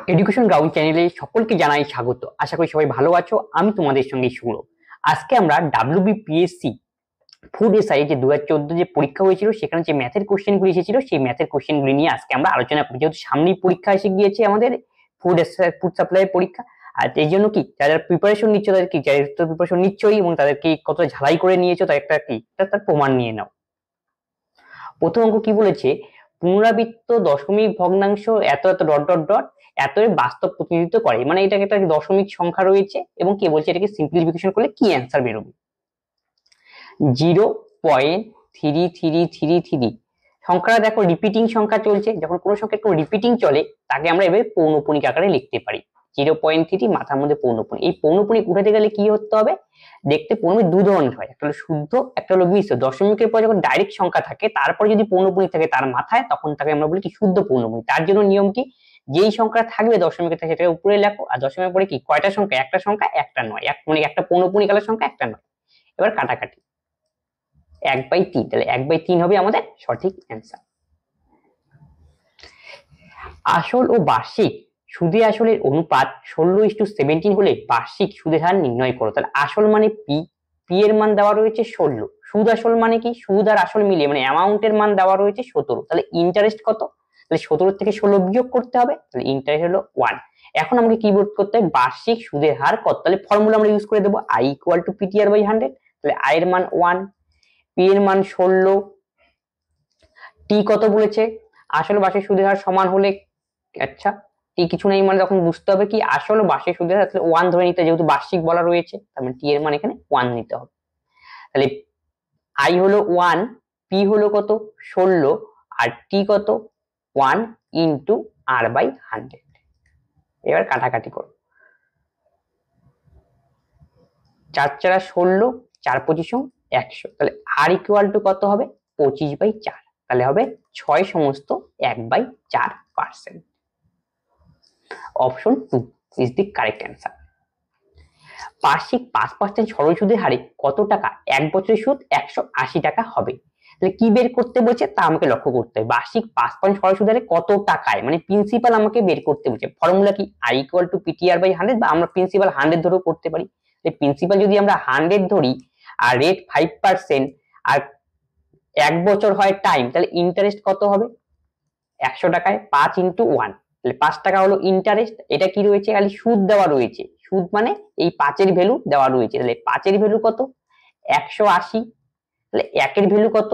Education ground চ্যানেলে সকলকে জানাই স্বাগত। আশা করি সবাই ভালো আছো। আমি তোমাদের সঙ্গে সৌরভ। আজকে আমরা WBPSC ফুড এসআই যে 2014 যে পরীক্ষা হয়েছিল সেখানে যে ম্যাথের কোশ্চেনগুলি এসেছিল সেই ম্যাথের কোশ্চেনগুলি নিয়ে আজকে আমরা আলোচনা করি। যেহেতু সামনেই পরীক্ষা এসে গিয়েছে আমাদের ফুড সাপ্লাই পরীক্ষা, আর এই জন্য কি যারা প্রিপারেশন নিচ্ছ তাদের কি যারা প্রিপারেশন নিচ্ছই এবং তাদেরকে কতটা ঝালাই করে নিয়েছো তার একটা কি তার প্রমাণ নিয়ে নাও। প্রথম অঙ্ক কি বলেছে, পুনরাবৃত্ত দশমিক ভগ্নাংশ এত এত ডট ডট ডট এত বাস্তব প্রতিনিধিত্ব করে, মানে এটাকে একটা দশমিক সংখ্যা রয়েছে এবং কে বলছে এটাকে সিম্পলিফিকেশন করলে কি অ্যান্সার বেরোবে। 0.3333 সংখ্যাটা দেখো রিপিটিং সংখ্যা চলছে, যখন কোনো সংখ্যা একটু রিপিটিং চলে তাকে আমরা এভাবে পৌনঃপুনিক আকারে লিখতে পারি। 0.3 মাথার মধ্যে পৌনঃপুনিক, এই পৌনঃপুনিক উঠাতে গেলে কি করতে হবে, দেখতে পৌনঃপুনিক দু ধরনের হয়, একটা হলো শুদ্ধ একটা হলো মিশ্র। দশমিকের পর যখন ডাইরেক্ট সংখ্যা থাকে তারপর যদি পৌনঃপুনিক থাকে তার মাথায়, তখন তাকে আমরা বলি কি শুদ্ধ পৌনঃপুনিক। তার জন্য নিয়ম কি, যেই সংখ্যা থাকবে দশমিকের থাকে সেটাকে উপরে লেখো, আর দশমিকের পরে কি কয়টা সংখ্যা, একটা সংখ্যা একটা নয়, মানে একটা পৌনঃপুনিক আলাদা সংখ্যা একটা নয়। এবার কাটাকাটি 1/3, তাহলে 1/3 হবে আমাদের সঠিক অ্যান্সার। আসল ও বার্ষিক সুদে আসলের অনুপাত 16:17 হলে বার্ষিক সুদের হার নির্ণয় করো। তাহলে আসল মানে পি এর মান দেওয়া রয়েছে 16, সুদ আসল মানে কি সুদ আর আসল মিলিয়ে মানে অ্যামাউন্টের মান দেওয়া রয়েছে 17। তাহলে ইন্টারেস্ট কত, তাহলে 17 থেকে 16 বিয়োগ করতে হবে, তাহলে ইন্টারেস্ট হলো 1। এখন আমাকে কি বের করতে হবে, বার্ষিক সুদের হার কত, তাহলে ফর্মুলা আমরা ইউজ করে দেবো I = PTR/100। তাহলে I এর মান 1, পি এর মান 16, টি কত বলেছে, আসল বার্ষিক সুদের হার সমান হলে, আচ্ছা টি কিছু নেই মানে তখন বুঝতে হবে কি আসল বার্ষিক সুদের হার, তাহলে 1 ধরে নিতে, যেহেতু বার্ষিক বলা রয়েছে তার মানে টি এর মান এখানে 1 নিতে হবে। তাহলে আই হলো 1, পি হলো কত 16, আর টি কত 1 ইন্টু R/100। এবার কাটাকাটি করো, 4 4 16, 4 25 100, তাহলে আর ইকুয়াল টু কত হবে 25/4, তাহলে হবে 6 সমস্ত 1/4%। Option 2 is the correct answer. বার্ষিক 5% সরল সুদের হারে কত টাকা এক বছরের সুদ 180 টাকা হবে। তাহলে কি বের করতে বলছে তা আমাকে লক্ষ্য করতে হবে। বার্ষিক 5% সরল সুদের হারে কত টাকায়, মানে প্রিন্সিপাল আমাকে বের করতে বলছে। ফর্মুলা কি I = PTR/100, বা আমরা প্রিন্সিপাল 100 ধরেও করতে পারি। প্রিন্সিপাল যদি আমরা 100 ধরি আর রেট 5% আর 1 বছর হয় টাইম, তাহলে ইন্টারেস্ট কত হবে 100 টাকায় 5 × 1, তাহলে 5 টাকা হলো ইন্টারেস্ট। এটা কি রয়েছে, খালি সুদ দেওয়া রয়েছে, সুদ মানে এই 5 এর ভ্যালু দেওয়া রয়েছে। তাহলে 5 এর ভ্যালু কত 180, তাহলে 1 এর ভ্যালু কত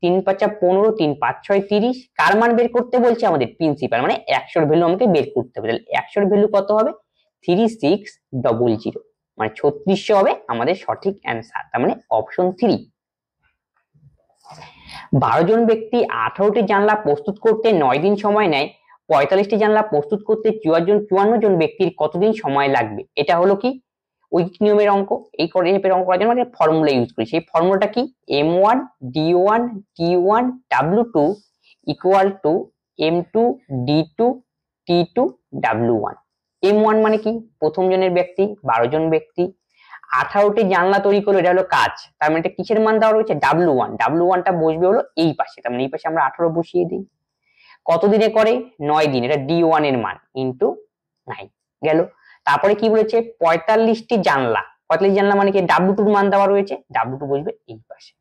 3 × 5 = 15, 3 × 5 = 6 30। কার মান বের করতে বলছে আমাদের প্রিন্সিপাল, মানে 100 এর ভ্যালু আমাকে বের করতে হবে। তাহলে 100 এর ভ্যালু কত হবে 3600, মানে 3600 হবে আমাদের সঠিক অ্যান্সার, তার মানে অপশন 3। 12 জন ব্যক্তি 18টি জানলা প্রস্তুত করতে 9 দিন সময় নেয়, 45টি জানলা প্রস্তুত করতে 54 জন ব্যক্তির কতদিন সময় লাগবে। এটা হলো কি ঐকিক নিয়মের অঙ্ক। এই টাইপের অঙ্ক করার জন্য আমরা ফর্মুলা ইউজ করি। সেই ফর্মুলাটা কি M1 D1 T1 W2 = M2 D2 T2 W1। M1 মানে কি প্রথম জনের ব্যক্তি, 12 জন ব্যক্তি 18টি জানলা তৈরি করলো, এটা হলো কাজ। তার মানে এটা কিসের মান দেওয়া রয়েছে W1, W1 টা বসবে হলো এই পাশে, তার মানে এই পাশে আমরা 18 বসিয়ে দিই। কত দিনে করে 9 দিন, এটা D1 এর মান ইনটু 9 গেল। তারপরে কি বলেছে 45টি জানলা, 45 জানলা মানে কি W2 এর মান দেওয়া রয়েছে, W2 বসবে এই পাশে।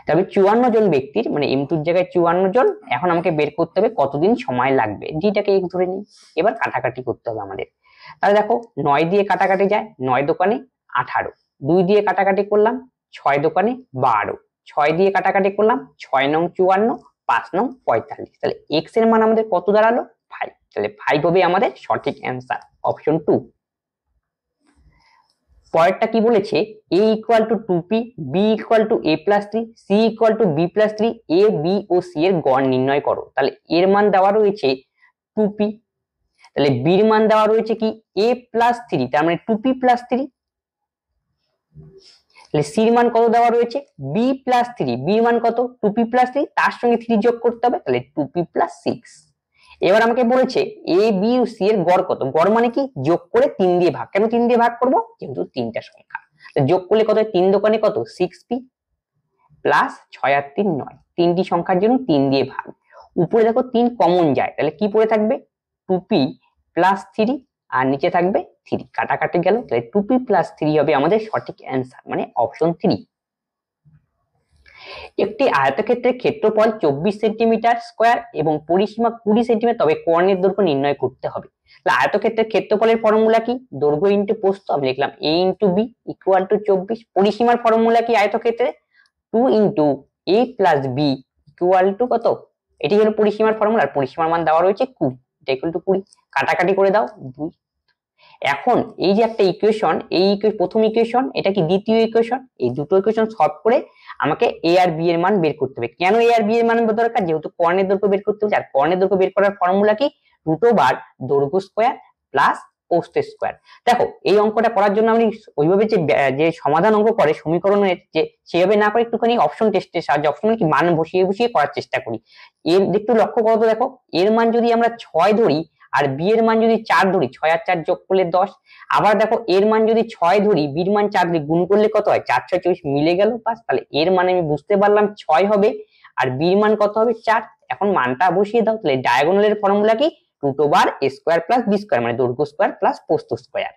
তবে 54 জন ব্যক্তির মানে M2 এর জায়গায় 54 জন, এখন আমাকে বের করতে হবে কতদিন সময় লাগবে, ডিটাকে এক ধরে নিই। এবার কাটাকাটি করতে হবে আমাদের। তাহলে দেখো 9 দিয়ে কাটাকাটি যায়, 9 দোকানে 18, 2 দিয়ে কাটাকাটি করলাম 6 দোকানে 12, 6 দিয়ে কাটাকাটি করলাম 6 নং 54, 5 নং 45, তাহলে x এর মান আমাদের কত দাঁড়ালো 5, তাহলে 5 হবে আমাদের সঠিক অ্যান্সার, অপশন 2। পরেরটা কি বলেছে a = 2p, b = a+3, c = b+3, a b O c এর গড় নির্ণয় করো। তাহলে এর মান দেওয়া রয়েছে 2p, তাহলে b এর মান দেওয়া রয়েছে কি a+3, তার মানে 2p + 3, তাহলে c এর মান কত দেওয়া রয়েছে b+3, b এর মান কত 2p + 3, তার সঙ্গে 3 যোগ করতে হবে, তাহলে 2p + 6। এবার আমাকে বলেছে a b ও c এর গড় কত, গড় মানে কি যোগ করে 3 দিয়ে ভাগ। কেন 3 দিয়ে ভাগ করব, যেহেতু তিনটা সংখ্যা, যোগ করলে কত 3 দোকানে কত 6p প্লাস 6 আর 3 9, তিনটি সংখ্যার জন্য 3 দিয়ে ভাগ। উপরে দেখো 3 কমন যায়, তাহলে কি পড়ে থাকবে 2p প্লাস 3 আর নিচে থাকবে 3, কাটাকাটি গেল, তাহলে 2p প্লাস 3 হবে আমাদের সঠিক অ্যান্সার, মানে অপশন 3। একটি আয়তক্ষেত্রের ক্ষেত্রফল 24 সেন্টিমিটার স্কয়ার এবং পরিসীমা 20 সেন্টিমিটার, তবে কর্ণের দৈর্ঘ্য নির্ণয় করতে হবে। তাহলে আয়তক্ষেত্রের ক্ষেত্রফলের ফর্মুলা কি? দৈর্ঘ্য ইনটু প্রস্থ, আমি লিখলাম a into b equal to 24। পরিসীমার ফর্মুলা কি আয়তক্ষেত্রে? 2 into a plus b equal to কত? এটি হলো পরিসীমার ফর্মুলা, আর পরিসীমার মান দেওয়া রয়েছে 20, এটা ইকুয়াল টু 20, কাটাকাটি করে দাও 2। এখন এই যে একটা ইকুয়েশন, এই প্রথম ইকুয়েশন, এটা কি দ্বিতীয় ইকুয়েশন, এই দুটো ইকুয়েশন সলভ করে আমাকে a আর b এর মান বের করতে হবে। কেন a আর b এর মান দরকার? যেহেতু কর্ণের দৈর্ঘ্য বের করতে হবে, আর কর্ণের দৈর্ঘ্য বের করার ফর্মুলা কি? √ দৈর্ঘ্য স্কয়ার প্লাস প্রস্থ স্কয়ার। দেখো এই অঙ্কটা করার জন্য আমি ওইভাবে যে সমাধান অঙ্ক করে সমীকরণের যে সেভাবে না করে একটুখানি অপশন টেস্টের সাহায্যে, অপশন কি মান বসিয়ে বসিয়ে করার চেষ্টা করি। এর একটু লক্ষ্য করো তো, দেখো এর মান যদি আমরা 6 ধরি আর b এর মান যদি 4 ধরি, 6 আর 4 যোগ করলে 10। আবার দেখো এর মান যদি 6 ধরি, b এর মান 4 ধরি, গুণ করলে কত হয়? 4 6 24, মিলে গেল 5। তাহলে এর মানে আমি বুঝতে পারলাম 6 হবে, আর b এর মান কত হবে? 4। এখন মানটা বসিয়ে দাও। তাহলে ডায়াগোনালের ফর্মুলা কি? √ স্কয়ার প্লাস বি স্কয়ার, মানে দৈর্ঘ্য স্কয়ার প্লাস প্রস্থ স্কয়ার।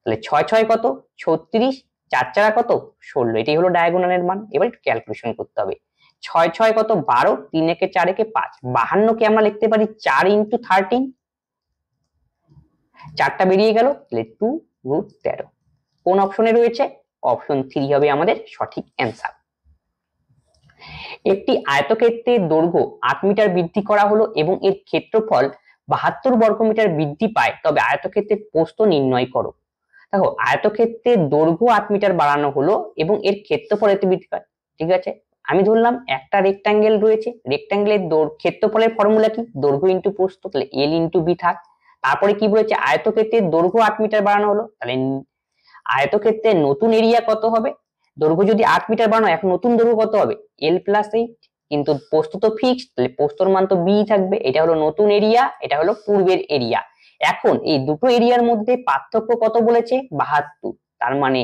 তাহলে 6 6 কত? 36, 4 4 কত? 16, এটাই হলো ডায়াগোনালের মান। এবার একটু ক্যালকুলেশন করতে হবে। 6 6 কত? 12, 3 একে 4 একে 5, 52 কে আমরা লিখতে পারি 4 ইনটু 13, 4টা বেরিয়ে গেল, তাহলে 2√13। কোন অপশনে রয়েছে? অপশন 3 হবে আমাদের সঠিক অ্যান্সার। একটি আয়তক্ষেত্রের দৈর্ঘ্য 8 মিটার বৃদ্ধি করা হলো এবং এর ক্ষেত্রফল 72 বর্গমিটার বৃদ্ধি পায়, তবে আয়তক্ষেত্রের প্রস্থ নির্ণয় করো। দেখো আয়তক্ষেত্রের দৈর্ঘ্য 8 মিটার বাড়ানো হলো এবং এর ক্ষেত্রফল এত বৃদ্ধি পায়, ঠিক আছে। আমি ধরলাম একটা রেক্টাঙ্গেল রয়েছে, রেক্টাঙ্গেলের ক্ষেত্রফলের ফর্মুলা কি? দৈর্ঘ্য ইনটু প্রস্থ, তাহলে l ইনটু b থাক। তারপরে কি বলেছে? আয়তক্ষেত্রের দৈর্ঘ্য 8 মিটার বাড়ানো হলো, তাহলে আয়তক্ষেত্রের নতুন এরিয়া কত হবে? দৈর্ঘ্য যদি 8 মিটার বাড়ানো, এখন নতুন দৈর্ঘ্য কত হবে? l প্লাস 8, কিন্তু প্রস্থ তো ফিক্সড, তাহলে প্রস্থর মান তো b থাকবে। এটা হলো নতুন এরিয়া, এটা হলো পূর্বের এরিয়া। এখন এই দুটো এরিয়ার মধ্যে পার্থক্য কত বলেছে? 72। তার মানে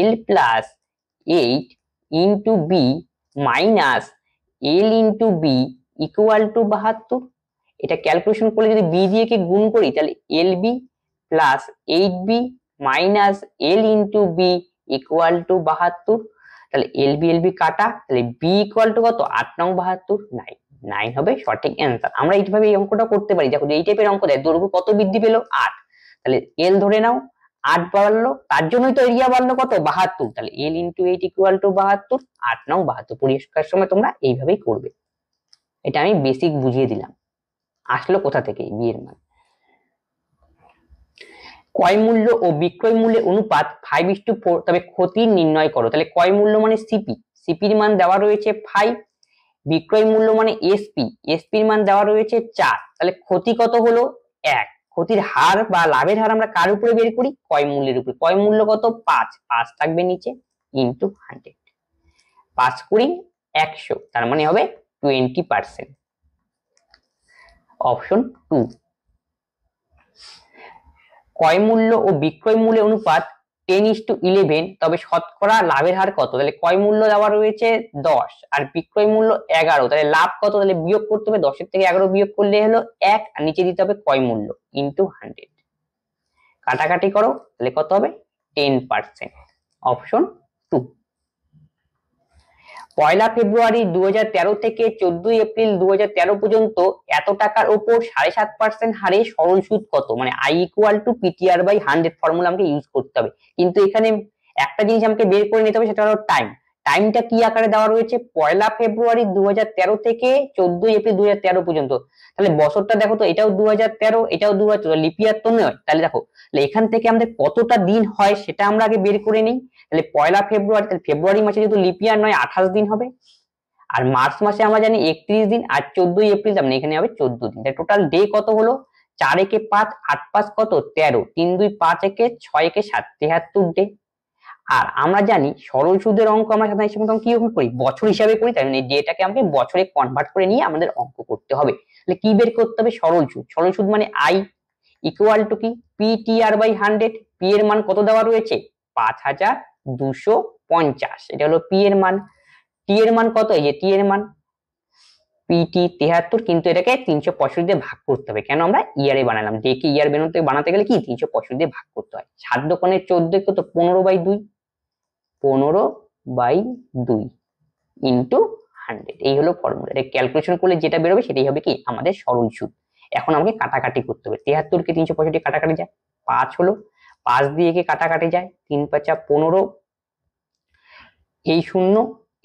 l plus 8 into b minus l into b equal to 72। এটা ক্যালকুলেশন করলে যদি b দিয়ে কে গুণ করি, তাহলে lb plus 8b minus l into b equal to 72। তাহলে lb কাটা, তাহলে b ইকুয়াল টু কত? 8 নং 72, 9 হবে সঠিক অ্যান্সার। আমরা এইভাবে এই অঙ্কটা করতে পারি। দেখো এই টাইপের অঙ্ক দেয়, দৈর্ঘ্য কত বৃদ্ধি পেল? 8, তাহলে l ধরে নাও 8 বাড়লো, তার জন্যই তো এরিয়া বাড়লো কত? 72, তাহলে l ইন্টু 8 ইকুয়াল টু 72, 8 নং 72। পরিষ্কার সময় তোমরা এইভাবেই করবে। এটা আমি বেসিক বুঝিয়ে দিলাম। আসলো কোথা থেকে b এর মান? ক্রয় মূল্য ও বিক্রয় মূল্যের অনুপাত 5:4, তবে ক্ষতি নির্ণয় করো। তাহলে ক্রয় মূল্য মানে সিপি, সিপির মান দেওয়া রয়েছে 5, বিক্রয় মূল্য মানে এসপি, এসপির মান দেওয়া রয়েছে 4, তাহলে ক্ষতি কত হলো? 1। ক্ষতির হার বা লাভের হার আমরা কার উপরে বের করি? ক্রয় মূল্যের উপরে। ক্রয় মূল্য কত? 5, 5 থাকবে নিচে, ইনটু 100, 5 কুড়ি 100, তার মানে হবে 20%। অপশন 2। ক্রয় মূল্য ও বিক্রয় মূল্যের অনুপাত 10:11, তবে শতকরা লাভের হার কত? তাহলে ক্রয় মূল্য দেওয়া রয়েছে 10 আর বিক্রয় মূল্য 11, তাহলে লাভ কত? তাহলে বিয়োগ করতে হবে, 10 এর থেকে 11 বিয়োগ করলে হলো 1, আর নিচে দিতে হবে ক্রয় মূল্য ইনটু 100, কাটাকাটি করো, তাহলে কত হবে? 10%। অপশন 2। 1 ফেব্রুয়ারি 2013 থেকে 14 এপ্রিল 2013 পর্যন্ত এত টাকার উপর 7.5% হারে সরল সুদ কত? মানে i equal to PTR/100 formula আমাকে ইউজ করতে হবে। কিন্তু এখানে একটা জিনিস আমাকে বের করে নিতে হবে, সেটা হলো টাইম। টাইমটা কি আকারে দেওয়া রয়েছে? 1 ফেব্রুয়ারি 2013 থেকে 14 এপ্রিল 2013 পর্যন্ত। তাহলে বছরটা দেখো তো, এটাও 2013, এটাও 2013, লিপ ইয়ার তো নয়। তাহলে দেখো এখান থেকে আমাদের কতটা দিন হয় সেটা আমরা আগে বের করে নিই। তাহলে 1 ফেব্রুয়ারি, তাহলে ফেব্রুয়ারি মাসে যেহেতু লিপ ইয়ার নয় 28 দিন হবে, আর মার্চ মাসে আমরা জানি 31 দিন, আর 14 এপ্রিল মানে এখানে হবে 14 দিন। তাহলে টোটাল ডে কত হলো? 4 একে 5, 8 5 কত? 13, 3 2 5 একে 6 একে 7, 73 ডে। আর আমরা জানি সরল সুদের অঙ্ক আমরা সাধারণত কি করি? বছর হিসাবে করি। তাই মানে ডেটাকে আমাকে বছরে কনভার্ট করে নিয়ে আমাদের অঙ্ক করতে হবে। তাহলে কি বের করতে হবে? সরল সুদ। সরল সুদ মানে i ইকুয়াল টু কি? PTR/100। p এর মান কত দেওয়া রয়েছে? 5250, এটা হলো p এর মান। t এর মান কত? এই যে t এর মান পিটি 73, কিন্তু এটাকে 365 দিয়ে ভাগ করতে হবে। কেন আমরা ইয়ারে বানালাম, ডে কে ইয়ার বানাতে গেলে কি 365 দিয়ে ভাগ করতে হয়। 7 দোকানে 14 কত 15/2, 15/2 ইন্টু 100। এই হলো ফর্মুলা। এটা ক্যালকুলেশন করলে যেটা বেরোবে সেটাই হবে কি আমাদের সরল সুদ। এখন আমাকে কাটাকাটি করতে হবে। 73 কে 365 কাটাকাটি যায় 5 হলো, 5 দিয়ে কে কাটাকাটি যায় 3 5 15,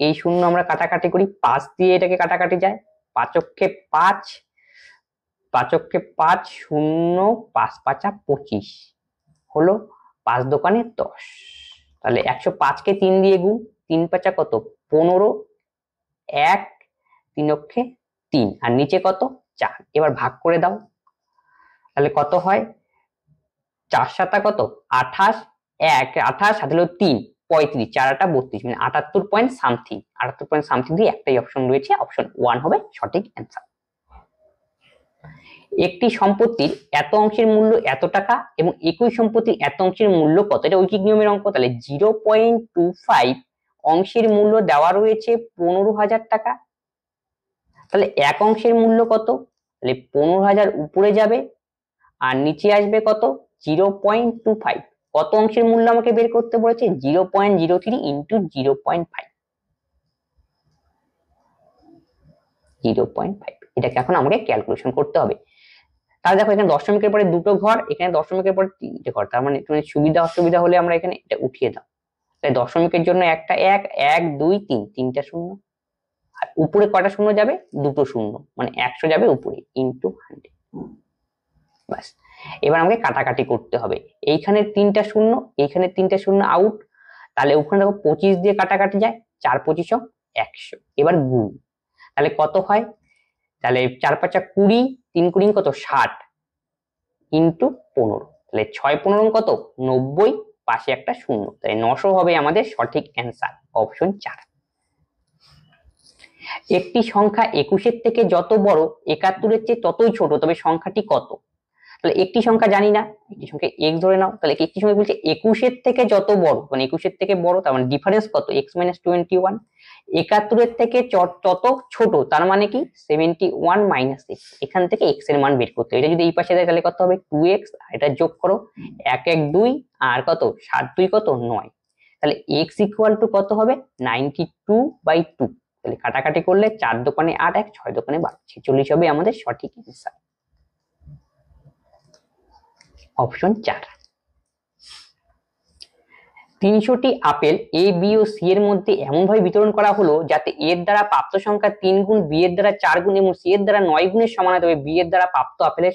এই শূন্য আমরা কাটাকাটি করি, 5 দিয়ে এটাকে কাটাকাটি যায়, 5 অক্ষে 5, 5 অক্ষে 5, 0 5 5 25 হলো, 5 দোকানে 10। তাহলে 105 কে 3 দিয়ে গুণ, 3 5 কত 15, 1 3 অক্ষে 3, আর নিচে কত 4। এবার ভাগ করে দাও, তাহলে কত হয় 4 7 কত 28, 1 28 সাথে হলো 3 35, 4 8 32, মানে 78 পয়েন্ট সামথিং। 78 পয়েন্ট সামথিং দিয়ে একটাই অপশন রয়েছে, অপশন 1 হবে সঠিক অ্যান্সার। একটি সম্পত্তির এত অংশের মূল্য এত টাকা এবং একই সম্পত্তির এত অংশের মূল্য কত, এটা ঐকিক নিয়মের অঙ্ক। তাহলে 0.25 অংশের মূল্য দেওয়া রয়েছে 15,000 টাকা। তাহলে এক অংশের মূল্য কত, তাহলে 15,000 উপরে যাবে আর নিচে আসবে কত 0.25। কত অংশের মূল্য আমাকে বের করতে বলেছে 0.03 ইন্টু 0.5, 0.5। এটাকে এখন আমাকে ক্যালকুলেশন করতে হবে। তাহলে দেখো এখানে দশমিকের পরে দুটো ঘর, এখানে দশমিকের পরে তিনটে ঘর, তার মানে একটু সুবিধা অসুবিধা হলে আমরা এখানে এটা উঠিয়ে দাও। তাই দশমিকের জন্য একটা 1 1 2 3, তিনটা শূন্য, আর উপরে কয়টা শূন্য যাবে দুটো শূন্য, মানে 100 যাবে উপরে ইন্টু 100। বাস, এবার আমাকে কাটাকাটি করতে হবে। এইখানে 3টা শূন্য, এইখানে 3টা শূন্য আউট, তাহলে ওখানে দেখো 25 দিয়ে কাটাকাটি যায়, 4 25 100। এবার গুণ, তাহলে কত হয়, তাহলে 4 5 20, 3 20 কত 60 ইন্টু 15, তাহলে 6 15 কত 90, পাশে একটা শূন্য, তাই 900 হবে আমাদের সঠিক অ্যান্সার, অপশন 4। একটি সংখ্যা 21-এর থেকে যত বড় 71-এর চেয়ে ততই ছোট, তবে সংখ্যাটি কত। তাহলে একটি সংখ্যা জানি না, একটি সংখ্যা x ধরে নাও, তাহলে একটি সংখ্যা বলছে 21-এর থেকে যত বড়, মানে 21-এর থেকে বড়, তার মানে ডিফারেন্স কত x - 21। 71-এর থেকে তত ছোট, তার মানে কি 71 - x। এখান থেকে x এর মান বের করতে হবে। এটা যদি এই পাশে দেয় তাহলে কত হবে 2x, আর এটা যোগ করো 1 1 2, আর কত 7 2 কত 9, তাহলে x ইকুয়াল টু কত হবে 92/2। তাহলে কাটাকাটি করলে 4 দোকানে 8, 1 6 দোকানে 12, 46 হবে আমাদের সঠিক answer, option 4। 300টি apple A B O C এর মধ্যে এমন ভাবে বিতরণ করা হলো যাতে এর দ্বারা প্রাপ্ত সংখ্যা 3 গুণ, বি এর দ্বারা 4 গুণ এবং সি এর দ্বারা 9 গুণের সমান হয়, তবে বি এর দ্বারা প্রাপ্ত আপেলের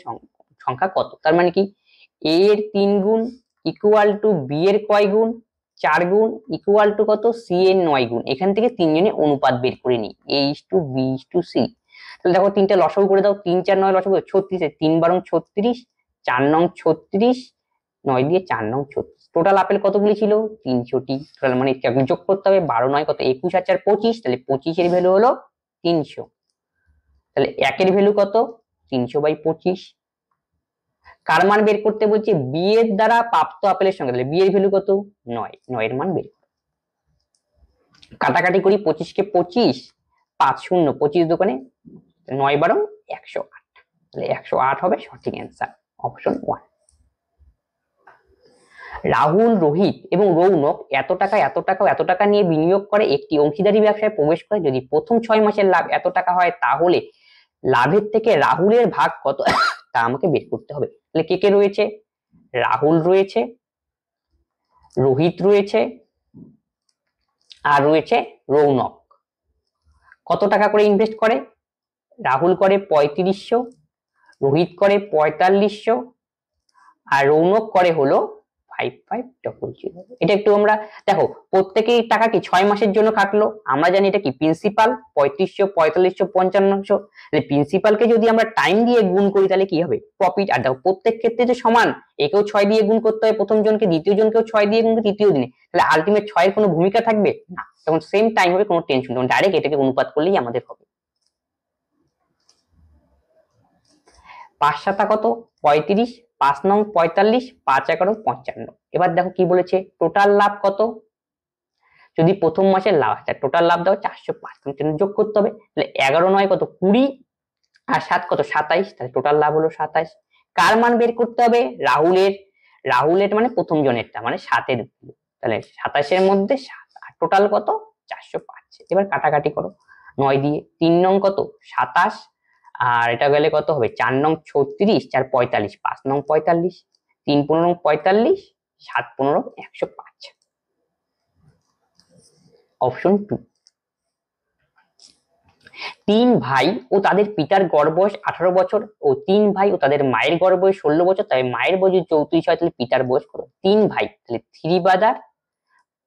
সংখ্যা কত। তার মানে কি এ এর 3 গুণ ইকুয়াল টু বি এর কয় গুণ 4 গুণ ইকুয়াল টু কত সি এর 9 গুণ। এখান থেকে তিনজনের অনুপাত বের করে নিই, a to b to c। তাহলে দেখো তিনটা লসাগু করে দাও, 3 4 9 লসাগু 36, 3 12 36, 4 নং 36, 9 দিয়ে 4 নং 36। টোটাল আপেল কতগুলি ছিল 300টি। টোটাল মানে যোগ করতে হবে, 12 9 কত 21 আর 4 25, তাহলে 25 এর ভ্যালু হলো 300। তাহলে 1 এর ভ্যালু কত 300/25। কার মান বের করতে বলছে বি এর দ্বারা প্রাপ্ত আপেলের সংখ্যা, তাহলে বি এর ভ্যালু কত 9, 9 এর মান বের। কাটাকাটি করি 25 কে 25, 5 0 25 দোকানে 9 12 108, তাহলে 108 হবে সঠিক অ্যান্সার, অপশন 1। রাহুল, রোহিত এবং রৌনক এত টাকা এত টাকা এত টাকা নিয়ে বিনিয়োগ করে একটি অংশীদারি ব্যবসায় প্রবেশ করে। যদি প্রথম 6 মাসের লাভ এত টাকা হয় তাহলে লাভের থেকে রাহুলের ভাগ কত তা আমাকে বের করতে হবে। তাহলে কে কে রয়েছে, রাহুল রয়েছে, রোহিত রয়েছে, আর রয়েছে রৌনক। কত টাকা করে ইনভেস্ট করে, রাহুল করে 3500, রোহিত করে 4500, আর রৌনক করে হলো 5500। এটা একটু আমরা দেখো, প্রত্যেকেই টাকা কি 6 মাসের জন্য খাটলো, আমরা জানি এটা কি প্রিন্সিপাল 3500 4500 5500। প্রিন্সিপালকে যদি আমরা টাইম দিয়ে গুণ করি তাহলে কি হবে প্রফিট। আর দেখো প্রত্যেক ক্ষেত্রে যে সমান, একেও 6 দিয়ে গুণ করতে হয় প্রথম জনকে, দ্বিতীয় জনকেও 6 দিয়ে গুণ তৃতীয় দিনে, তাহলে আলটিমেট 6 এর কোনো ভূমিকা থাকবে না, তখন সেম টাইম হবে, কোনো টেনশন নেই, ডাইরেক্ট এটাকে অনুপাত করলেই আমাদের হবে। 5 7 কত 35, 5 নং 45, 5 11 55। এবার দেখো কি বলেছে টোটাল লাভ কত, যদি প্রথম মাসের লাভ হয়, টোটাল লাভ দেওয়া 405, যোগ করতে হবে। তাহলে 11 9 কত 20 আর 7 কত 27, তাহলে টোটাল লাভ হলো 27। কার মান বের করতে হবে? রাহুলের মানে প্রথম জনেরটা, মানে 7 এর, তাহলে 27 এর মধ্যে 7 আর টোটাল কত 405। এবার কাটাকাটি করো 9 দিয়ে, 3 নং কত 27 আর এটা গেলে কত হবে 4 নং 36, 4 45, 5 নং 45, 3 15 45, 7 15 105। অপশন 2। 3 ভাই ও তাদের পিতার গড় বয়স 18 বছর ও 3 ভাই ও তাদের মায়ের গড় বয়স 16 বছর, তাই মায়ের বয়স 34 হয়, তাহলে পিতার বয়স কত? 3 ভাই, তাহলে 3 ব্রাদার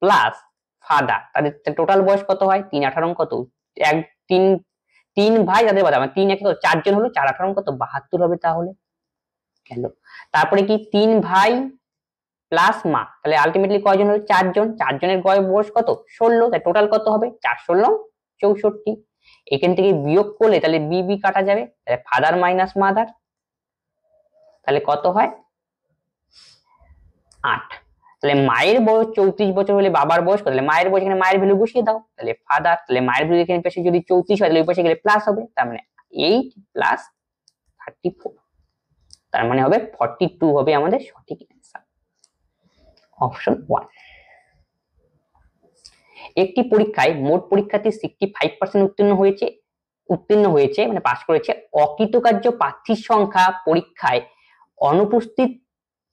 প্লাস ফাদার, তাদের টোটাল বয়স কত হয়? 3 18 কত 1 3 3 ভাই তাদের বাবা, মানে 3 1 কত 4 জন হলো, 4 18 কত 72 হবে। তাহলে গেল। তারপরে কি 3 ভাই প্লাস মা, তাহলে আলটিমেটলি কয়জন হলো? 4 জন, 4 জনের বয়স কত 16, তাই টোটাল কত হবে 4 16 64। এখান থেকে বিয়োগ করলে তাহলে বি কাটা যাবে, তাহলে ফাদার মাইনাস মাদার, তাহলে কত হয় 8। তাহলে মায়ের বয়স 34 বছর হলে বাবার বয়স কত? তাহলে মায়ের বয়স, এখানে মায়ের ভ্যালু বসিয়ে দাও, তাহলে ফাদার, তাহলে মায়ের ভ্যালু এখানে পাশে যদি 34 হয় তাহলে ওই পাশে গেলে প্লাস হবে, তার মানে 8 প্লাস 34, তার মানে হবে 42 হবে আমাদের সঠিক অ্যান্সার। অপশন 1। একটি পরীক্ষায় মোট পরীক্ষার্থী 65% উত্তীর্ণ হয়েছে মানে পাস করেছে। অকৃতকার্য প্রার্থীর সংখ্যা পরীক্ষায় অনুপস্থিত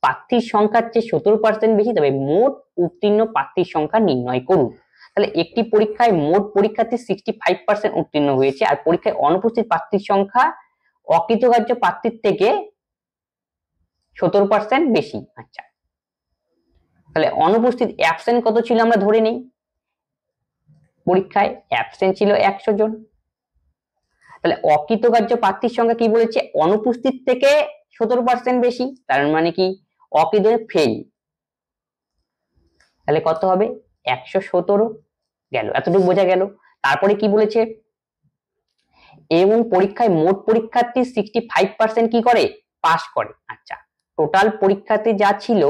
প্রার্থীর সংখ্যার চেয়ে 17% বেশি, তবে মোট উত্তীর্ণ প্রার্থীর সংখ্যা নির্ণয় করুন। তাহলে একটি পরীক্ষায় মোট পরীক্ষার্থী 65% উত্তীর্ণ হয়েছে আর পরীক্ষায় অনুপস্থিত প্রার্থীর সংখ্যা অকৃতকার্য প্রার্থীর থেকে 17% বেশি। আচ্ছা, তাহলে অনুপস্থিত অ্যাবসেন্ট কত ছিল আমরা ধরে নেই, পরীক্ষায় অ্যাবসেন্ট ছিল 100 জন, তাহলে অকৃতকার্য প্রার্থীর সংখ্যা কি বলেছে? অনুপস্থিত থেকে 17% বেশি, তার মানে কি অকৃত ফেল, তাহলে কত হবে 117। গেল, এতটুকু বোঝা গেল। তারপরে কি বলেছে? এবং পরীক্ষায় মোট পরীক্ষার্থী 65% কি করে? পাস করে। আচ্ছা, টোটাল পরীক্ষার্থী যা ছিল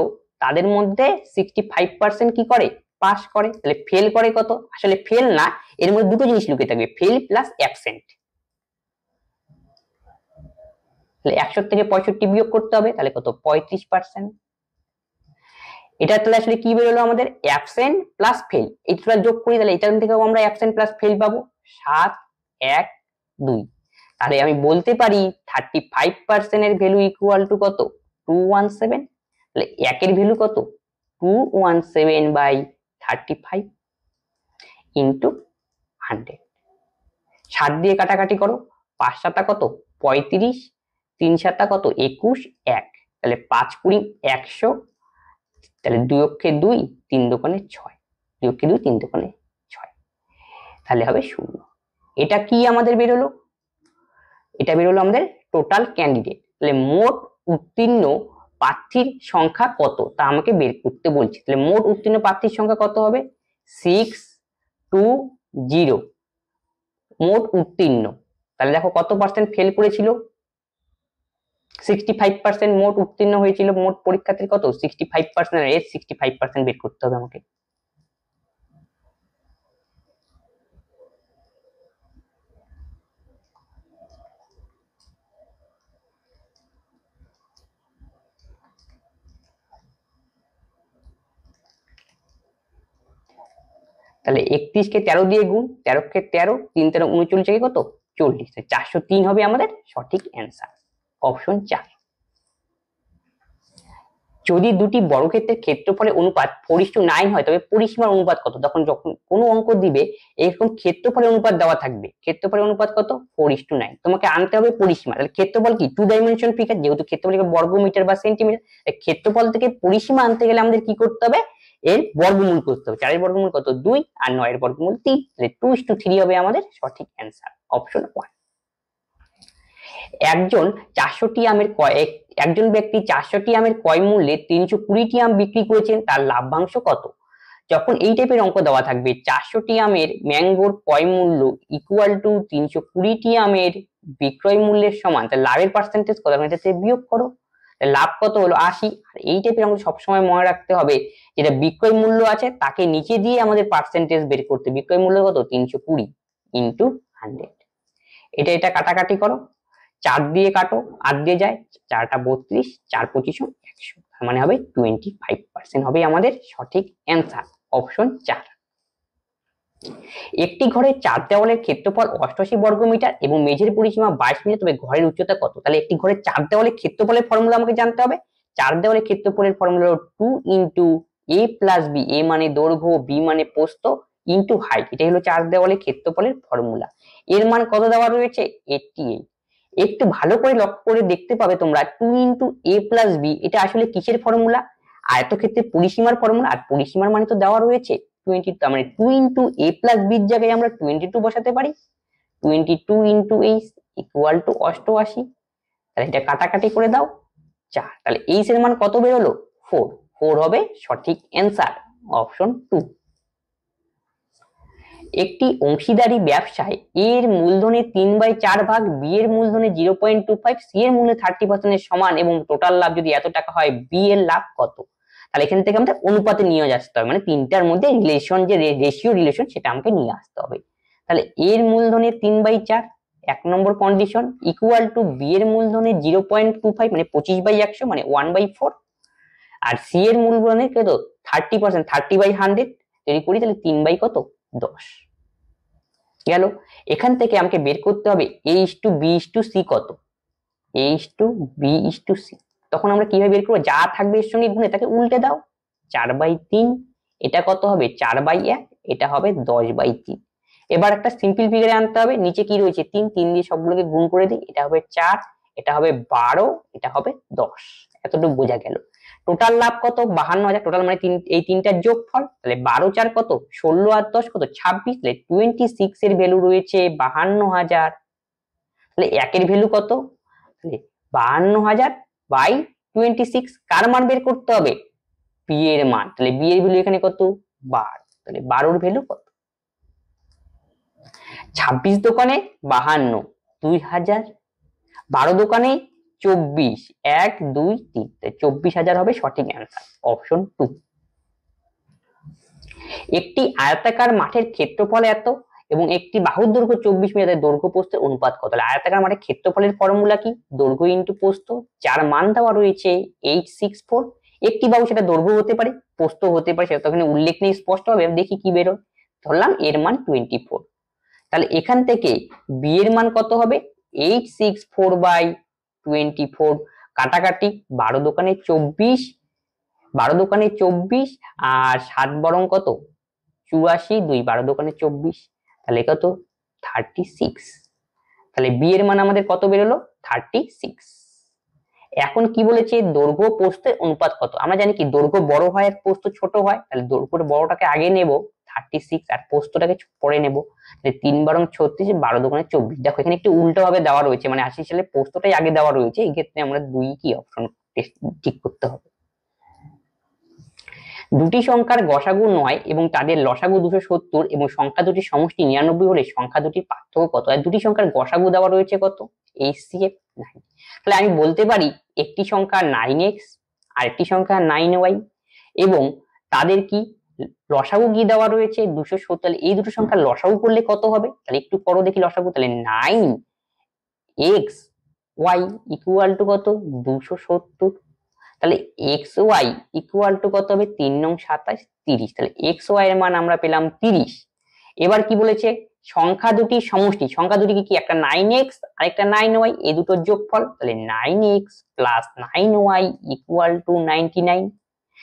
তাদের মধ্যে 65% কি করে? পাস করে। তাহলে ফেল করে কত? আসলে ফেল না, এর মধ্যে দুটো জিনিস লুকিয়ে থাকবে, ফেল প্লাস অ্যাবসেন্ট। তাহলে 100 থেকে 65 বিয়োগ করতে হবে, তাহলে কত 35%। এটা তাহলে আসলে কি বেরোলো আমাদের? অ্যাবসেন্ট প্লাস ফেল, এইটা যোগ করি, তাহলে এটার থেকেও আমরা অ্যাবসেন্ট প্লাস ফেল পাবো 7 1 2। তাহলে আমি বলতে পারি 35% এর ভ্যালু ইকুয়াল টু কত? 217। তাহলে 1 এর ভ্যালু কত? 217/35 ইন্টু 100। 7 দিয়ে কাটাকাটি করো, 5 7 কত 35, 3 7 কত 21, 1, তাহলে 5 20 100, তাহলে 2 অক্ষে 2, 3 দোকানে 6, 2 অক্ষে 2, 3 দোকানে 6, তাহলে হবে 0। এটা কি আমাদের বেরোলো? এটা বেরোলো আমাদের টোটাল ক্যান্ডিডেট। তাহলে মোট উত্তীর্ণ প্রার্থীর সংখ্যা কত তা আমাকে বের করতে বলছে। তাহলে মোট উত্তীর্ণ প্রার্থীর সংখ্যা কত হবে? 620 মোট উত্তীর্ণ। তাহলে দেখো কত পার্সেন্ট ফেল করেছিল? 65% মোট উত্তীর্ণ হয়েছিল, মোট পরীক্ষার্থীর কত 65%, এর 65% বের করতে হবে আমাকে। তাহলে 31 কে 13 দিয়ে গুণ, 13 কে 13, 3 13 39 কে কত 40, 403 হবে আমাদের সঠিক অ্যান্সার। অপশন 4। যদি দুটি বর্গক্ষেত্রের ক্ষেত্রফলের অনুপাত 4:9 হয় তবে পরিসীমার অনুপাত কত? যখন কোনো অঙ্ক দিবে এরকম ক্ষেত্রফলের অনুপাত দেওয়া থাকবে, ক্ষেত্রফলের অনুপাত কত 4:9, তোমাকে আনতে হবে পরিসীমা। তাহলে ক্ষেত্রফল কি 2 ডাইমেনশন ফিগার, যেহেতু ক্ষেত্রফল বর্গ মিটার বা সেন্টিমিটার, ক্ষেত্রফল থেকে পরিসীমা আনতে গেলে আমাদের কি করতে হবে? এর বর্গমূল করতে হবে। 4 এর বর্গমূল কত 2 আর 9 এর বর্গমূল 3, তাহলে 2:3 হবে আমাদের সঠিক অ্যান্সার। অপশন 1। একজন ব্যক্তি 400টি আমের ক্রয় মূল্যে 320টি আম বিক্রি করেছেন, তার লাভ্যাংশ কত? যখন এই টাইপের অঙ্ক দেওয়া থাকবে 400টি আমের ম্যাঙ্গোর ক্রয় মূল্য ইকুয়াল টু 320টি আমের বিক্রয় মূল্যের সমান, তাহলে লাভের পার্সেন্টেজ কত? এটা থেকে বিয়োগ করো, লাভ কত হলো 80। আর এই টাইপের আমাদের সবসময় মনে রাখতে হবে যেটা বিক্রয় মূল্য আছে তাকে নিচে দিয়ে আমাদের পার্সেন্টেজ বের করতে। বিক্রয় মূল্য কত 320 ইন্টু 100। এটা কাটাকাটি করো, 4 দিয়ে কাটো, 8 দিয়ে যায়, 4টা 32, 4 25 100, তার মানে হবে 25% হবে আমাদের সঠিক অ্যান্সার, অপশন 4। একটি ঘরের 4 দেওয়ালের ক্ষেত্রফল 88 বর্গমিটার এবং মেঝের পরিসীমা 22 মিটার, তবে ঘরের উচ্চতা কত? তাহলে একটি ঘরের 4 দেওয়ালের ক্ষেত্রফলের ফর্মুলা আমাকে জানতে হবে। 4 দেওয়ালের ক্ষেত্রফলের ফর্মুলা হলো 2 into a plus B, a মানে দৈর্ঘ্য, b মানে প্রস্থ, ইন্টু হাইট। এটাই হলো 4 দেওয়ালের ক্ষেত্রফলের ফর্মুলা। এর মান কত দেওয়া রয়েছে? 88। একটু ভালো করে লক্ষ্য করে দেখতে পাবে তোমরা 2 ইন্টু a প্লাস বি, এটা আসলে কিসের ফর্মুলা? আয়তক্ষেত্রের পরিসীমার ফর্মুলা। আর পরিসীমার মানে তো দেওয়া রয়েছে 20, তার মানে 2 ইন্টু a প্লাস বির জায়গায় আমরা 22 বসাতে পারি। 22 ইন্টু এইচ ইকুয়াল টু 88। তাহলে এটা কাটাকাটি করে দাও 4। তাহলে এইচ এর মান কত বেরোলো? 4। 4 হবে সঠিক অ্যান্সার, অপশন 2। একটি অংশীদারি ব্যবসায় এ এর মূলধনের 3/4 ভাগ, বি এর মূলধনের 0.25, সি এর মূল্য 30% এর সমান এবং টোটাল লাভ যদি এত টাকা হয়, বি এর লাভ কত? তাহলে এখান থেকে আমাদের অনুপাতে নিয়ে আসতে হবে, মানে তিনটার মধ্যে রিলেশন, যে রেশিও রিলেশন, সেটা আমাকে নিয়ে আসতে হবে। তাহলে এর মূলধনের 3/4 এক নম্বর কন্ডিশন, ইকুয়াল টু বি এর মূলধনের 0.25 মানে 25/100 মানে 1/4, আর সি এর মূলধনের কত 30%, 30/100 যদি করি তাহলে 3 কত 10 গেল। এখান থেকে আমাকে বের করতে হবে a/b/c কত, a/b/c। তখন আমরা কিভাবে বের করবো? যা থাকবে এর সঙ্গে গুণে তাকে উল্টে দাও, 4/3, এটা কত হবে 4/1, এটা হবে 10/3। এবার একটা সিম্পল ফিগারে আনতে হবে, নিচে কি রয়েছে 3, 3 দিয়ে সবগুলোকে গুণ করে দিই, এটা হবে 4, এটা হবে 12, এটা হবে 10। এতটুকু বোঝা গেল। টোটাল লাভ কত? 52,000। টোটাল মানে এই তিনটার যোগফল। তাহলে 12 4 কত 16 আর 10 কত 26, তাহলে 26 এর ভ্যালু রয়েছে 52,000। তাহলে একের ভ্যালু কত? তাহলে 52,000 বাই 26। কার মান বের করতে হবে? বি এর মান। তাহলে বি এর ভ্যালু এখানে কত 12, তাহলে 12 এর ভ্যালু কত? 26 দোকানে 52, 2000, 12 দোকানে 24, 1 2 3, 24,000 হবে সঠিক অ্যান্সার, অপশন 2। একটি আয়তাকার মাঠের ক্ষেত্রফল এত এবং একটি বাহুর দৈর্ঘ্য 24 মিটার, দৈর্ঘ্য প্রস্থের অনুপাত কত? তাহলে আয়তাকার মাঠের ক্ষেত্রফলের ফর্মুলা কি? দৈর্ঘ্য ইন্টু প্রস্থ, যার মান দেওয়া রয়েছে 864। একটি বাহু, সেটা দৈর্ঘ্য হতে পারে, প্রস্থ হতে পারে, সেটা তো এখানে উল্লেখ নেই স্পষ্ট ভাবে, দেখি কি বেরোয়। ধরলাম এর মান 24। তাহলে এখান থেকে বি এর মান কত হবে? 864/24। কাটাকাটি, 12 দোকানে 24, 12 দোকানে 24 আর 7 বরং কত 84, 2 12 দোকানে 24, তাহলে কত 36। তাহলে বি এর মান আমাদের কত বেরোলো 36। এখন কি বলেছে? দৈর্ঘ্য প্রস্থের অনুপাত কত? আমরা জানি কি দৈর্ঘ্য বড় হয় আর প্রস্থ ছোট হয়, তাহলে দৈর্ঘ্যের বড়টাকে আগে নেব 36 আর প্রস্থটাকে পরে নেব। তাহলে 3 বারং 36, 12 দোকানে 24। দেখো এখানে একটু উল্টো ভাবে দেওয়া রয়েছে, মানে 80 সালে প্রস্থটাই আগে দেওয়া রয়েছে, এই ক্ষেত্রে আমরা 2 কি অপশন ঠিক করতে হবে। দুটি সংখ্যার গসাগু 9 এবং তাদের লসাগু 270 এবং সংখ্যা দুটির সমষ্টি 99 হলে সংখ্যা দুটির পার্থক্য কত? আর দুটি সংখ্যার গসাগু দেওয়া রয়েছে কত? HCF 9। তাহলে আমি বলতে পারি একটি সংখ্যা 9x আর একটি সংখ্যা 9y এবং তাদের কি লসাগু কি দেওয়া রয়েছে 270। তাহলে এই দুটো সংখ্যার লসাগু করলে কত হবে? তাহলে একটু করো দেখি লসাগু। তাহলে 9x y ইকুয়াল টু কত 270। তাহলে xy ইকুয়াল টু কত হবে 3 নং 27, 30। তাহলে xy এর মান আমরা পেলাম 30। এবার কি বলেছে? সংখ্যা দুটির সমষ্টি, সংখ্যা দুটি কি? একটা 9x আর একটা 9y, এই দুটোর যোগফল। তাহলে 9x plus 9y equal to 99।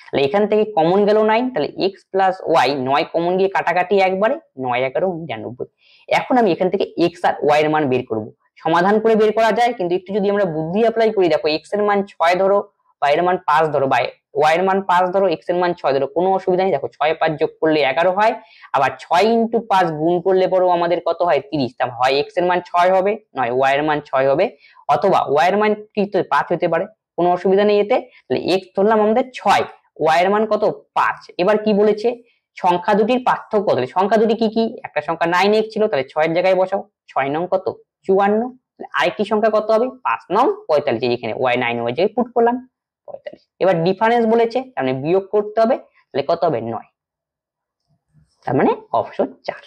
তাহলে এখান থেকে কমন গেল 9, তাহলে x প্লাস y 9 কমন গিয়ে কাটাকাটি একবারে 9 11 99। এখন আমি এখান থেকে x আর y এর মান বের করব। সমাধান করে বের করা যায়, কিন্তু একটু যদি আমরা বুদ্ধি অ্যাপ্লাই করি, দেখো x এর মান 6 ধরো, y এর মান 5 ধরো, বা y এর মান 5 ধরো, x এর মান 6 ধরো, কোনো অসুবিধা নেই। দেখো 6 5 যোগ করলে 11 হয়, আবার 6 ইনটু 5 গুণ করলে পরেও আমাদের কত হয় 30। তাহলে হয় x এর মান 6 হবে, নয় y এর মান 6 হবে, অথবা y এর মান কি 5 হতে পারে, কোনো অসুবিধা নেই এতে। তাহলে x ধরলাম আমাদের 6, y এর মান কত 5। এবার কি বলেছে? সংখ্যা দুটির পার্থক্য কত? সংখ্যা দুটি কি কি? একটা সংখ্যা 9x ছিল, তাহলে 6 এর জায়গায় বসাও, 6 নং কত 54, আরেকটি সংখ্যা কত হবে 5 9 45, এখানে y9 ওই জায়গায় পুট করলাম 45। এবার ডিফারেন্স বলেছে তার মানে বিয়োগ করতে হবে, তাহলে কত হবে 9, তার মানে অপশন 4।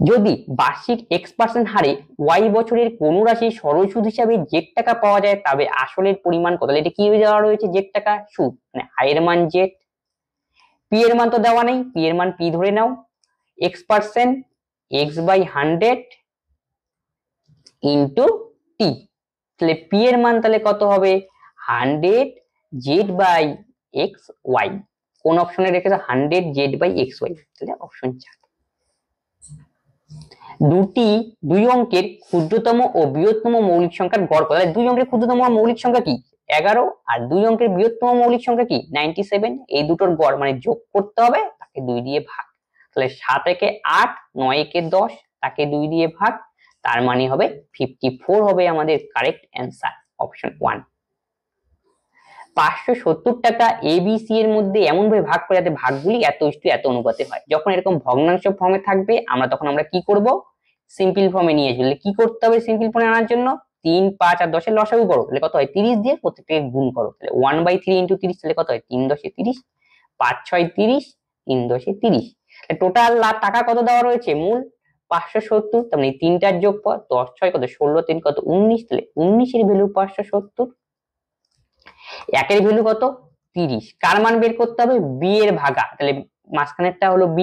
যদি বার্ষিক x% হারে y বছরের কোন রাশি সরল সুদ হিসাবে z টাকা পাওয়া যায় তবে আসলের পরিমাণ কত? এটা কি দেওয়া রয়েছে z টাকা সুদ, মানে i এর মান z, p এর মান তো দেওয়া নেই, p এর মান p ধরে নাও, x% x/100 ইনটু t, তাহলে p এর মান তাহলে কত হবে 100 z/xy, কোন অপশনে রেখেছে 100 z/xy, তাহলে অপশন 4। দুই অঙ্কের ক্ষুদ্রতম ও বৃহত্তম মৌলিক সংখ্যার গড় কত? দুই অঙ্কের ক্ষুদ্রতম মৌলিক সংখ্যা কি 11, আর দুই অঙ্কের বৃহত্তম মৌলিক সংখ্যা কি 97, এই দুটোর গড় মানে যোগ করতে হবে, তাকে 2 দিয়ে ভাগ, তাহলে 7 একে 8, 9 একে 10, তাকে 2 দিয়ে ভাগ, তার মানে হবে 54 হবে আমাদের কারেক্ট অ্যান্সার, অপশন 1। 570 টাকা ABC এর মধ্যে এমন ভাবে ভাগ করে যাতে ভাগগুলি এত অনুপাতে হয়। যখন এরকম ভগ্নাংশ ফর্মে থাকবে তখন আমরা কি করব, সিম্পল ফর্মে নিয়ে আসলে কি করতে হবে, সিম্পল ফর্মে আনার জন্য 3 5 আর 10 এর লসাগু করো, তাহলে কত হয় 30 দিয়ে প্রত্যেকটাকে গুণ করো, তাহলে 1/3 * 30, তাহলে কত হয় 3 10 এ 30, 5 6 30, 3 10 এ 30, টোটাল টাকা কত দেওয়া রয়েছে মূল 570, তার মানে 3টার যোগফল 10 6 কত 16 3 কত 19, তাহলে 19 এর ভ্যালু 570, একের ভ্যালু কত 30, কার মান বের করতে হবে b এর ভাগা, তাহলে মাঝখানেরটা হলো b,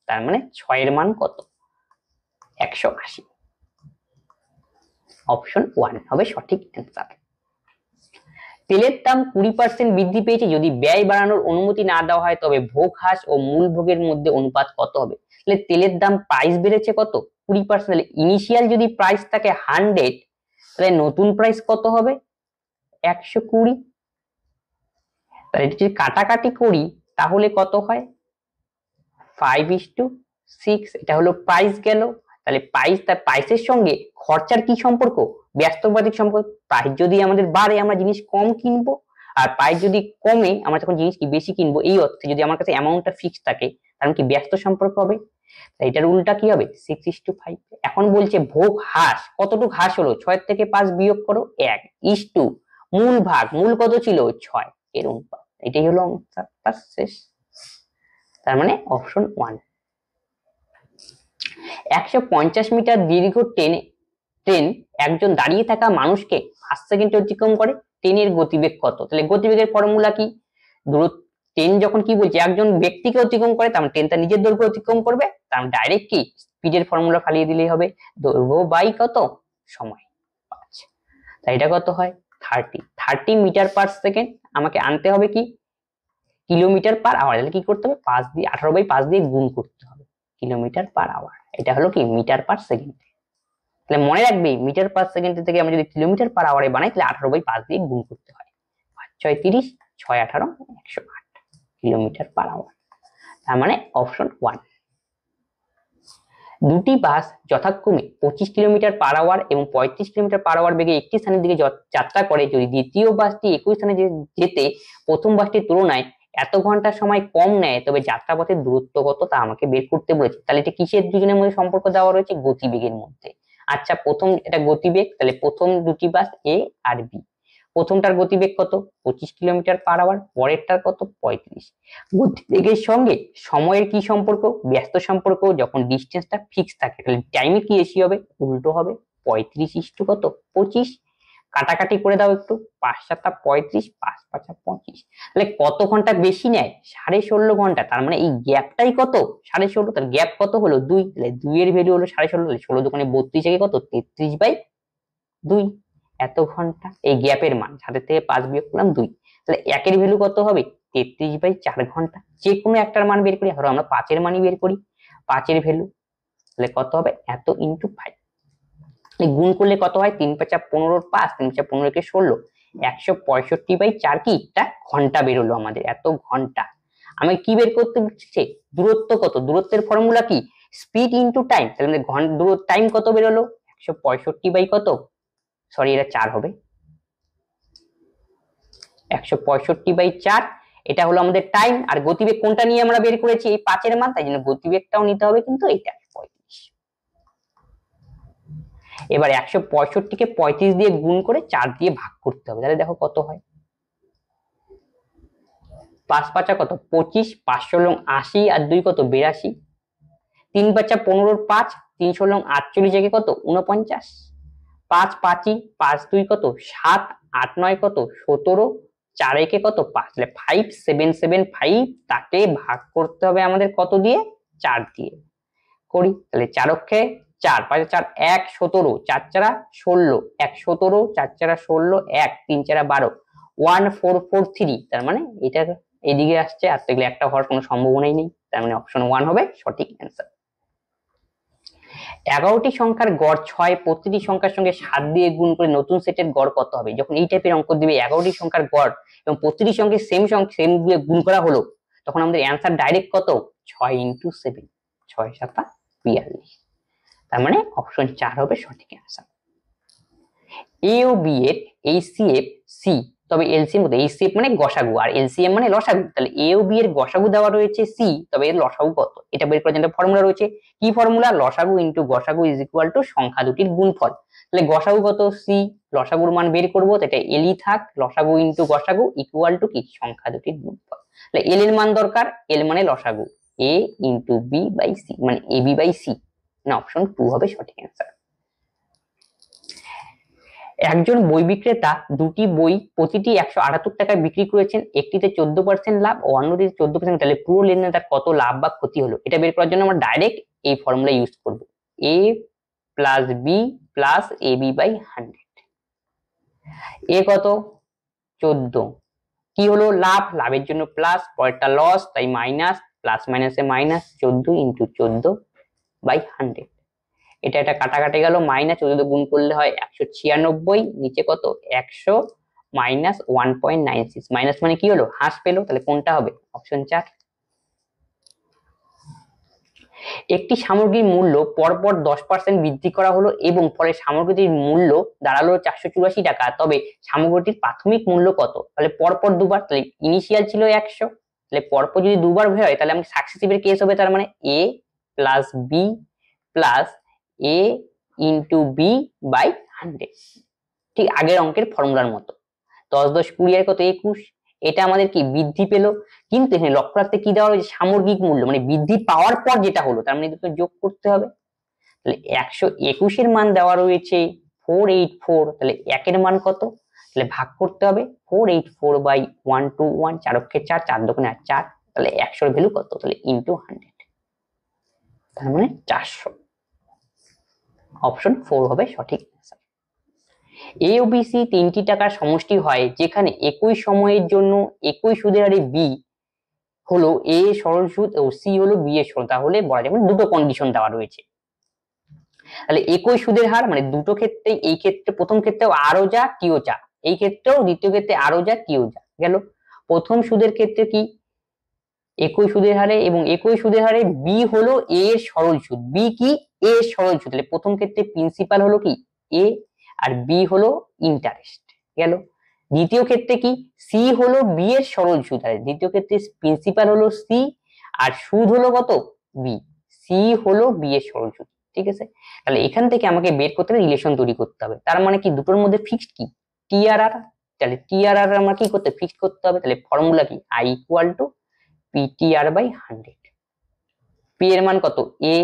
তার মানে 6 এর মান কত 180, অপশন 1 হবে সঠিক অ্যান্সার। তেলের দাম 20% বৃদ্ধি পেয়েছে, যদি ব্যয় বাড়ানোর অনুমতি না দেওয়া হয় তবে ভোগ হ্রাস ও মূল ভোগের মধ্যে অনুপাত কত হবে? তাহলে তেলের দাম প্রাইস বেড়েছে কত 20%, তাহলে ইনিশিয়াল যদি প্রাইস থাকে 100, তাহলে নতুন প্রাইস কত হবে 120, তাহলে যদি কাটাকাটি করি তাহলে কত হয় 5:6, এটা হলো প্রাইস গেল, তাহলে প্রাইসের সঙ্গে খরচার কি সম্পর্ক, ব্যস্তবাদিক সম্পর্ক, প্রাইস যদি আমাদের বাড়ে আমরা জিনিস কম কিনবো, আর প্রাইস যদি কমে আমরা তখন জিনিস কি বেশি কিনবো, এই অর্থে যদি আমার কাছে অ্যামাউন্টটা ফিক্স থাকে তাহলে কি ব্যস্ত সম্পর্ক হবে, তাই এটার উল্টা কি হবে 6:5। এখন বলছে ভোগ হ্রাস, কতটুকু হ্রাস হলো 6 থেকে 5 বিয়োগ করো 1 মূল ভাগ, মূল কত ছিল 6, এর অনুপাত, এটাই হলো অঙ্কটা শেষ, তার মানে অপশন 1। 150 মিটার দীর্ঘ ট্রেন একজন দাঁড়িয়ে থাকা মানুষকে 5 সেকেন্ডে অতিক্রম করে, ট্রেনের গতিবেগ কত? তাহলে গতিবেগের ফর্মুলা কি, ট্রেন যখন কি বলছে একজন ব্যক্তিকে অতিক্রম করে তার মানে ট্রেনটা নিজের দৈর্ঘ্য অতিক্রম করবে, তার ডাইরেক্ট কি স্পিডের ফর্মুলা ফালিয়ে দিলেই হবে, দৈর্ঘ্য বাই কত সময় 5, তাই এটা কত হয় 30 মিটার পার সেকেন্ড, আমাকে আনতে হবে কি কিলোমিটার পার আওয়ার, তাহলে কি করতে হবে 5 দিয়ে 18/5 দিয়ে গুণ করতে হবে, কিলোমিটার পার আওয়ার, এটা হলো কি মিটার পার সেকেন্ড, তাহলে মনে রাখবে মিটার পার সেকেন্ড থেকে আমরা যদি কিলোমিটার পার আওয়ারে বানাই তাহলে 18/5 দিয়ে গুণ করতে হয়, 5 6 30, 6 18 108 কিলোমিটার পার আওয়ার, তার মানে অপশন 1। দুটি বাস যথাক্রমে 25 কিলোমিটার পার আওয়ার এবং 35 কিলোমিটার পার আওয়ার বেগে একটি স্থানের দিকে যাত্রা করে, যদি দ্বিতীয় বাসটি একই স্থানে যেতে প্রথম বাসটির তুলনায় এত ঘন্টা সময় কম নেয় তবে যাত্রাপথের দূরত্ব কত তা আমাকে বের করতে বলেছে, তাহলে এটা কিসের দুজনের মধ্যে সম্পর্ক দেওয়া রয়েছে গতিবেগের মধ্যে। আচ্ছা প্রথম এটা গতিবেগ, তাহলে প্রথম দুটি বাস এ আর বি, প্রথমটার গতিবেগ কত 25 কিলোমিটার পার আওয়ার, পরেরটার কত 35, গতিবেগের সঙ্গে সময়ের কি সম্পর্ক ব্যস্ত সম্পর্ক, যখন ডিসটেন্সটা ফিক্স থাকে তাহলে টাইমে কি বেশি হবে উল্টো হবে, 35 কত 25, কাটাকাটি করে দাও একটু, 5 7 35, 5 5 25, তাহলে কত ঘন্টা বেশি নেয় 16.5 ঘন্টা, তার মানে এই গ্যাপটাই কত 16.5, তার গ্যাপ কত হলো 2, তাহলে 2 এর ভ্যালু হলো 16.5, তাহলে 16 দুগুণে 32 থেকে কত 33/2, এত ঘন্টা এই গ্যাপের মান, 7 থেকে 5 বিয়োগ করলাম 2, তাহলে একের ভ্যালু কত হবে 33/4 ঘন্টা, যে কোনো একটার মান বের করি, ধরো আমরা 5 এর মানই বের করি, 5 এর ভ্যালু তাহলে কত হবে এত ইনটু 5, গুণ করলে কত হয় 3 5 15, 5 3 5 15 কে 16, 165/4 কি একটা ঘন্টা বেরোলো আমাদের, এত ঘন্টা। আমি কি বের করতে বলছে দূরত্ব কত, দূরত্বের ফর্মুলা কি স্পিড ইনটু টাইম, তাহলে দূরত্ব টাইম কত বেরোলো 165 কত সরি এটা 4 হবে, 165/4, এটা হলো আমাদের টাইম, আর গতিবেগ কোনটা নিয়ে আমরা বের করেছি এই 5 এর মান, তাই জন্য গতিবেগটাও নিতে হবে কিন্তু এইটা 35। এবার 165কে 35 দিয়ে গুণ করে 4 দিয়ে ভাগ করতে হবে, তাহলে দেখো কত হয়। 5 5 কত 25, 5 ষোলো 80 আর 2 কত 82, 3 5 15 5, 3 ষোলো 48 একে কত 49, 5 5 5 2 কত 7, 8 9 কত 17, 4 একে কত 5, তাহলে 5775 তাকে ভাগ করতে হবে আমাদের কত দিয়ে 4 দিয়ে। করি তাহলে 4 অক্ষে 4, 5 4 1 17, 4 4 16, 1 17, 4 4 16, 1 3 4 12, 1443, তার মানে এটা এদিকে আসছে, আর এগুলো একটা হওয়ার কোনো সম্ভাবনাই নেই, তার মানে অপশন 1 হবে সঠিক অ্যান্সার। 11টি সংখ্যার গড় 6, প্রতিটি সংখ্যার সঙ্গে 7 দিয়ে গুণ করে নতুন সেটের গড় কত হবে। যখন এই টাইপের অঙ্ক দিবে 11টি সংখ্যার গড় এবং প্রতিটি সঙ্গে সেম দিয়ে গুণ করা হলো, তখন আমাদের অ্যান্সার ডাইরেক্ট কত 6 × 7, 6 7 42, তার মানে অপশন 4 হবে সঠিক অ্যান্সার। এ ও বি এর এইচসিএফ সি, তবে এলসিএম কত, এইচসিএফ মানে গসাগু আর এলসিএম মানে লসাগু, তাহলে এ ও বি এর গসাগু দেওয়া রয়েছে সি, তবে এর লসাগু কত, এটা বের করার জন্য ফর্মুলা রয়েছে। কি ফর্মুলা, লসাগু ইনটু গসাগু ইজ ইকুয়াল টু সংখ্যা দুটির গুণফল। তাহলে গসাগু কত সি, লসাগুর মান বের করবো, এটা এলই থাক, লসাগু ইনটু গসাগু ইকুয়াল টু কি সংখ্যা দুটির গুণফল। তাহলে এল এর মান দরকার, এল মানে লসাগু, এ ইনটু বি বাই সি মানে এ বি বাই সি, না অপশন 2 হবে সঠিক অ্যান্সার। একজন বই বিক্রেতা দুটি বই প্রতিটি 178 টাকায় বিক্রি করেছেন, একটিতে 14% লাভ ও অন্যটিতে 14%, তাহলে পুরো লেনদেনে তার কত লাভ বা ক্ষতি হলো, এটা বের করার জন্য আমরা ডাইরেক্ট এই ফর্মুলা ইউজ করব, a plus B plus A B by 100। A কত 14, কি হলো লাভ, লাভের জন্য প্লাস, পরেরটা লস তাই মাইনাস, প্লাস মাইনাসে মাইনাস, 14 × 14 বাই 100, এটা এটা কাটাকাটি গেল, মাইনাস 14 গুণ করলে হয় 196, নিচে কত 100 মাইনাস 1.96, মাইনাস মানে কি হলো হ্রাস পেলো, তাহলে কোনটা হবে অপশন 4। একটি সামগ্রীর মূল্য পরপর 10% বৃদ্ধি করা হলো এবং ফলে সামগ্রীটির মূল্য দাঁড়ালো 484 টাকা, তবে সামগ্রীটির প্রাথমিক মূল্য কত, তাহলে পরপর দুবার, তাহলে ইনিশিয়াল ছিল 100, তাহলে পরপর যদি দুবার হয় তাহলে আমি সাকসেসিভের কেস হবে, তার মানে a plus B plus a into B by 100, ঠিক আগের অঙ্কের ফর্মুলার মতো। 10 10 20 আর কত 21, এটা আমাদের কি বৃদ্ধি পেলো, কিন্তু এখানে লক্ষ্য রাখতে কি দেওয়া হয়েছে সামগ্রিক মূল্য, মানে বৃদ্ধি পাওয়ার পর যেটা হলো তার মানে দুটো যোগ করতে হবে, তাহলে 121 এর মান দেওয়া রয়েছে 484, তাহলে 1 এর মান কত, তাহলে ভাগ করতে হবে 484 বাই 121, 4 অক্ষে 4, 4 দোকানে 4, তাহলে 100 এর ভ্যালু কত, তাহলে ইনটু 100, তার মানে 400, অপশন 4 হবে সঠিক অ্যান্সার। এ ও বি সি তিনটি টাকার সমষ্টি হয় যেখানে একই সময়ের জন্য একই সুদের হারে বি হলো এ সরল সুদ ও সি হলো বি এর সরল, তাহলে বলা যাবে দুটো কন্ডিশন দেওয়া রয়েছে, তাহলে একই সুদের হার মানে দুটো ক্ষেত্রে, এই ক্ষেত্রে প্রথম ক্ষেত্রেও আরও যা টিও যা, এই ক্ষেত্রেও দ্বিতীয় ক্ষেত্রে আরও যা টিও যা গেল। প্রথম সুদের ক্ষেত্রে কি একই সুদের হারে এবং একই সুদের হারে বি হলো এ এর সরল সুদ, বি কি এ এর সরল সুদ, তাহলে প্রথম ক্ষেত্রে প্রিন্সিপাল হলো কি এ আর বি হলো ইন্টারেস্ট গেল। দ্বিতীয় ক্ষেত্রে কি সি হলো বি এর সরল সুদ, আর দ্বিতীয় ক্ষেত্রে প্রিন্সিপাল হলো সি আর সুদ হলো কত বি, সি হলো বি এর সরল সুদ, ঠিক আছে। তাহলে এখান থেকে আমাকে বের করতে হবে রিলেশন তৈরি করতে হবে, তার মানে কি দুটোর মধ্যে ফিক্সড কি টি আর আর, তাহলে টি আর আর আমরা কি করতে ফিক্সড করতে হবে, তাহলে ফর্মুলা কি I equal to PTR by 100, P এর মান কত এ,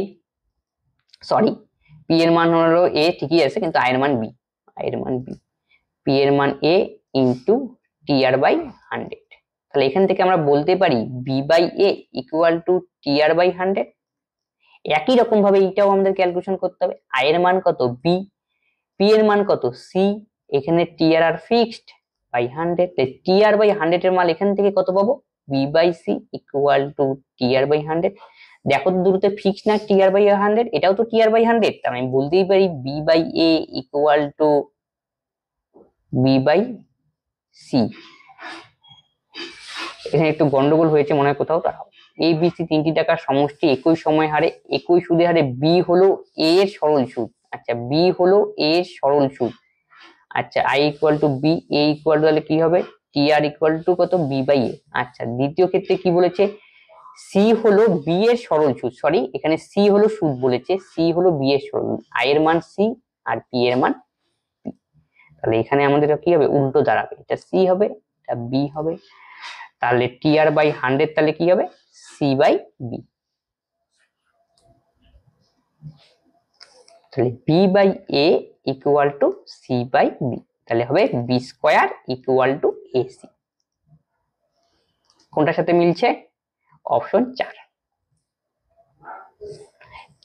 সরি পি এর মান হলো এ ঠিকই আছে, কিন্তু আই এর মান বি, আই এর মান বি, পি এর মান এ ইন্টু টি আর বাই 100, তাহলে এখান থেকে আমরা বলতে পারি B by A equal to T R by 100। একই রকম ভাবে এটাও আমাদের ক্যালকুলেশন করতে হবে, আই এর মান কত বি, পি এর মান কত সি, এখানে টি আর R fixed by 100, T R by 100 এর মান এখান থেকে কত পাবো B by C equal to T R by 100, দেখো তো দুটোতে ফিক্সড না টি আর বাই 100, এটাও তো টি আর বাই 100, তার মানে আমি বলতেই পারি B by A equal to B by C. এখানে একটু গন্ডগোল হয়েছে মনে হয় কোথাও, তারাও এ বি সি তিনটি টাকার সমষ্টি একই সময় হারে একই সুদে হারে বি হলো এ এর সরল সুদ, আচ্ছা বি হলো এ এর সরল সুদ, আচ্ছা I equal to B, A equal to তাহলে কি হবে টি আর ইকুয়াল টু কত বি বাই এ। আচ্ছা দ্বিতীয় ক্ষেত্রে কি বলেছে সি হলো বি এর সরল সুদ, সরি এখানে সি হলো সুদ বলেছে, সি হলো বি এর সরল, আই এর মান সি আর পি এর মান পি। তাহলে এখানে আমাদের কি হবে, উল্টো দাঁড়াবে, এটা সি হবে, এটা বি হবে। তাহলে টি আর বাই 100 তাহলে কি হবে, সি বাই বি। তাহলে B by A equal to C by B, তাহলে হবে B square equal to AC. কোনটার সাথে মিলছে, অপশন 4।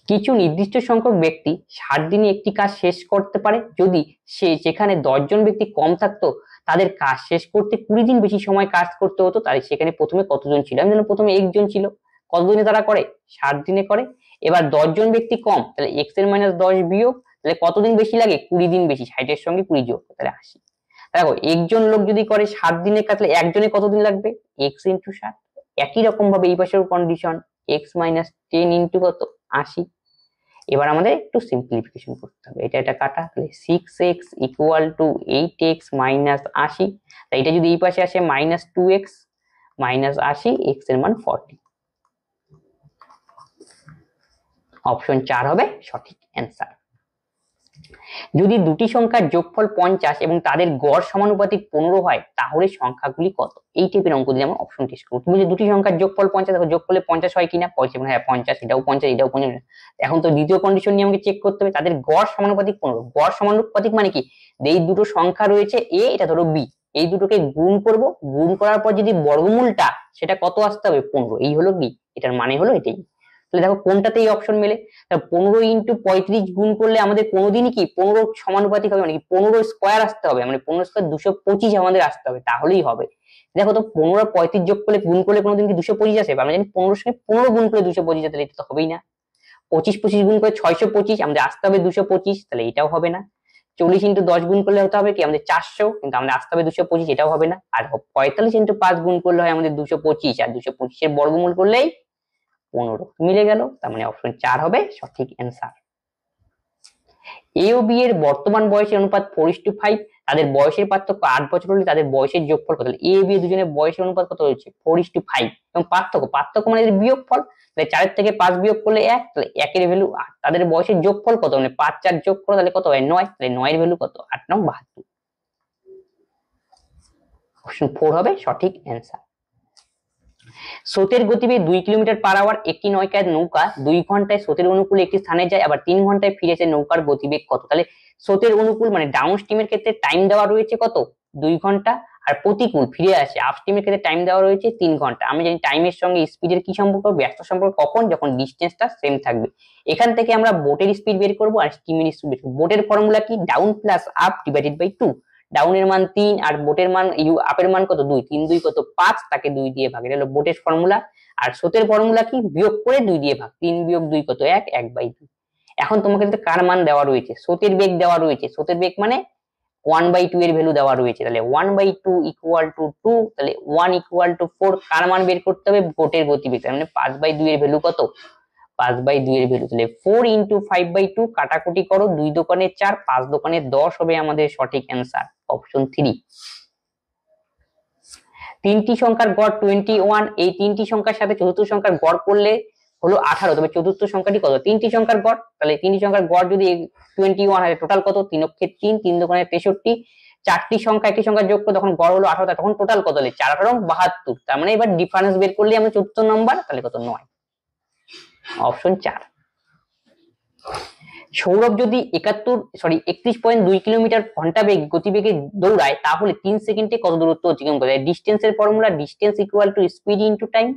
কিছু নির্দিষ্ট সংখ্যক ব্যক্তি 60 দিনে একটি কাজ শেষ করতে পারে যদি সে যেখানে 10 জন ব্যক্তি কম থাকতো তাদের কাজ শেষ করতে 20 দিন বেশি সময় কাজ করতে হতো, তাহলে সেখানে প্রথমে কতজন ছিল, আমি জানি প্রথমে 1 জন ছিল, কতদিনে তারা করে, 60 দিনে করে। এবার 10 জন ব্যক্তি কম, তাহলে x এর মাইনাস 10 বিয়োগ, তাহলে কতদিন বেশি লাগে, 20 দিন বেশি, 60 এর সঙ্গে 20 যোগ, তাহলে 80। দেখো একজন লোক যদি করে 7 দিনের কাজ, তাহলে একজনে কতদিন লাগবে, x ইন্টু 60। একই রকম ভাবে এই পাশের কন্ডিশন x মাইনাস 10 ইন্টু কত, 80। এবার আমাদের একটু সিম্পলিফিকেশন করতে হবে, এটা কাটা, তাহলে 6x equal to 8x minus 80, তাই এটা যদি এই পাশে আসে মাইনাস 2x মাইনাস 80, x এর মান 40। অপশন 4 হবে সঠিক অ্যান্সার। যদি দুটি সংখ্যার যোগফল 50 এবং তাদের গড় সমানুপাতিক 15 হয় তাহলে সংখ্যাগুলি কত, এই টাইপের অঙ্ক দিয়ে আমরা অপশন টেস্ট করব। তুমি যে দুটি সংখ্যার যোগফল 50, দেখো যোগফলে 50 হয় কিনা, হ্যাঁ 50, এটাও 50 এটাও 50। এখন তো দ্বিতীয় কন্ডিশন নিয়ে আমাকে চেক করতে হবে, তাদের গড় সমানুপাতিক 15। গড় সমানুপাতিক মানে কি, এই দুটো সংখ্যা রয়েছে এ, এটা ধরো বি, এই দুটোকে গুণ করব, গুণ করার পর যদি বর্গমূলটা সেটা কত আসতে হবে, 15, এই হলো বি, এটার মানে হলো এটাই। তাহলে দেখো কোনটাতেই অপশন মেলে, 15 ইন্টু 35 গুণ করলে আমাদের কোনোদিনই কি 15 সমানুপাতিক হবে, মানে কি 15 স্কোয়ার আসতে হবে, মানে 15 স্কোয়ার 225 আমাদের আসতে হবে, তাহলেই হবে। দেখো তো 15 আর 35 যোগ করলে গুণ করলে কোনোদিন কি 225 আসে, আমরা জানি 15 সঙ্গে 15 গুণ করলে 225, তাহলে এটা তো হবেই না। 25 গুণ করে 625, আমাদের আসতে হবে 225, তাহলে এটাও হবে না। 40 ইন্টু 10 গুণ করলে হতে হবে কি আমাদের 400, কিন্তু আমাদের আসতে হবে 225, এটাও হবে না। আর 45 ইন্টু 5 গুণ করলে হয় আমাদের 225, আর 225 এর বর্গমূল করলেই 15, মিলে গেল, তার মানে অপশন 4 হবে সঠিক অ্যান্সার। এ ও বি এর বর্তমান বয়সের অনুপাত 4:5, তাদের বয়সের পার্থক্য 8 বছর হলে তাদের বয়সের যোগফল কত, এ বি দুজনের বয়সের অনুপাত কত হয়েছে, 4:5, এবং পার্থক্য মানে এর বিয়োগফল, তাহলে 4 থেকে 5 বিয়োগ করলে 1, তাহলে 1 এর ভ্যালু 8, তাদের বয়সের যোগফল কত, মানে 5 4 যোগ করো তাহলে কত হয় 9, তাহলে 9 এর ভ্যালু কত, 8 9 72। অপশন 4 হবে সঠিক অ্যান্সার। স্রোতের গতিবেগ 2 কিলোমিটার পার আওয়ার একটি নৌকা 2 ঘন্টায় স্রোতের অনুকূলে একটি স্থানে যায়, আবার 3 ঘন্টায় ফিরে এসে নৌকার গতিবেগ কত, তাহলে স্রোতের অনুকূল মানে ডাউন স্ট্রিমের ক্ষেত্রে টাইম দেওয়া রয়েছে কত, 2 ঘন্টা, আর প্রতিকূল ফিরে আসে আপ স্ট্রিমের ক্ষেত্রে টাইম দেওয়া রয়েছে 3 ঘন্টা। আমি জানি টাইমের সঙ্গে স্পিডের কি সম্পর্ক, ব্যস্ত সম্পর্ক কখন, যখন ডিসটেন্সটা সেম থাকবে। এখান থেকে আমরা বোটের স্পিড বের করব আর স্টিমের স্পিড বের করব। বোটের ফর্মুলা কি, down plus up divided by 2, ডাউনের মান 3 আর বোটের মান আপের মান কত 2, 3 2 কত 5, তাকে 2 দিয়ে ভাগ, এটা হলো বোটের ফর্মুলা। আর স্রোতের ফর্মুলা কি, বিয়োগ করে 2 দিয়ে ভাগ, 3 বিয়োগ 2 কত 1, 1/2। এখন তোমাকে কার মান দেওয়া রয়েছে, স্রোতের বেগ দেওয়া রয়েছে, স্রোতের বেগ মানে 1/2 এর ভ্যালু দেওয়া রয়েছে, তাহলে 1/2 ইকুয়াল টু 2, তাহলে 1 ইকুয়াল টু 4, কার মান বের করতে হবে, বোটের গতিবেগ, মানে 5/2 এর ভ্যালু কত, 5/2 এর ভ্যালু, তাহলে 4 ইন্টু 5/2, কাটাকুটি করো, 2 দোকানে 4, 5 দোকানে 10 হবে আমাদের সঠিক অ্যান্সার, অপশন 3। তিনটি সংখ্যার গড় 21, এই তিনটি সংখ্যার সাথে চতুর্থ সংখ্যার গড় করলে হলো 18, তবে চতুর্থ সংখ্যাটি কত, তিনটি সংখ্যার গড়, তাহলে তিনটি সংখ্যার গড় যদি 21 হয়, টোটাল কত, 3 অক্ষে 3, 3 দোকানে 63, চারটি সংখ্যা একটি সংখ্যা যোগ করে তখন গড় হলো 18, তখন টোটাল কত হলো 4 18 72, তার মানে এবার ডিফারেন্স বের করলে আমরা চতুর্থ নম্বর, তাহলে কত 9, অপশন 4। সৌরভ যদি 31.2 কিলোমিটার ঘন্টা গতিবেগে দৌড়ায় তাহলে 3 সেকেন্ডে কত দূরত্ব অতিক্রম করে, ডিসটেন্সের formula, distance equal to speed into time,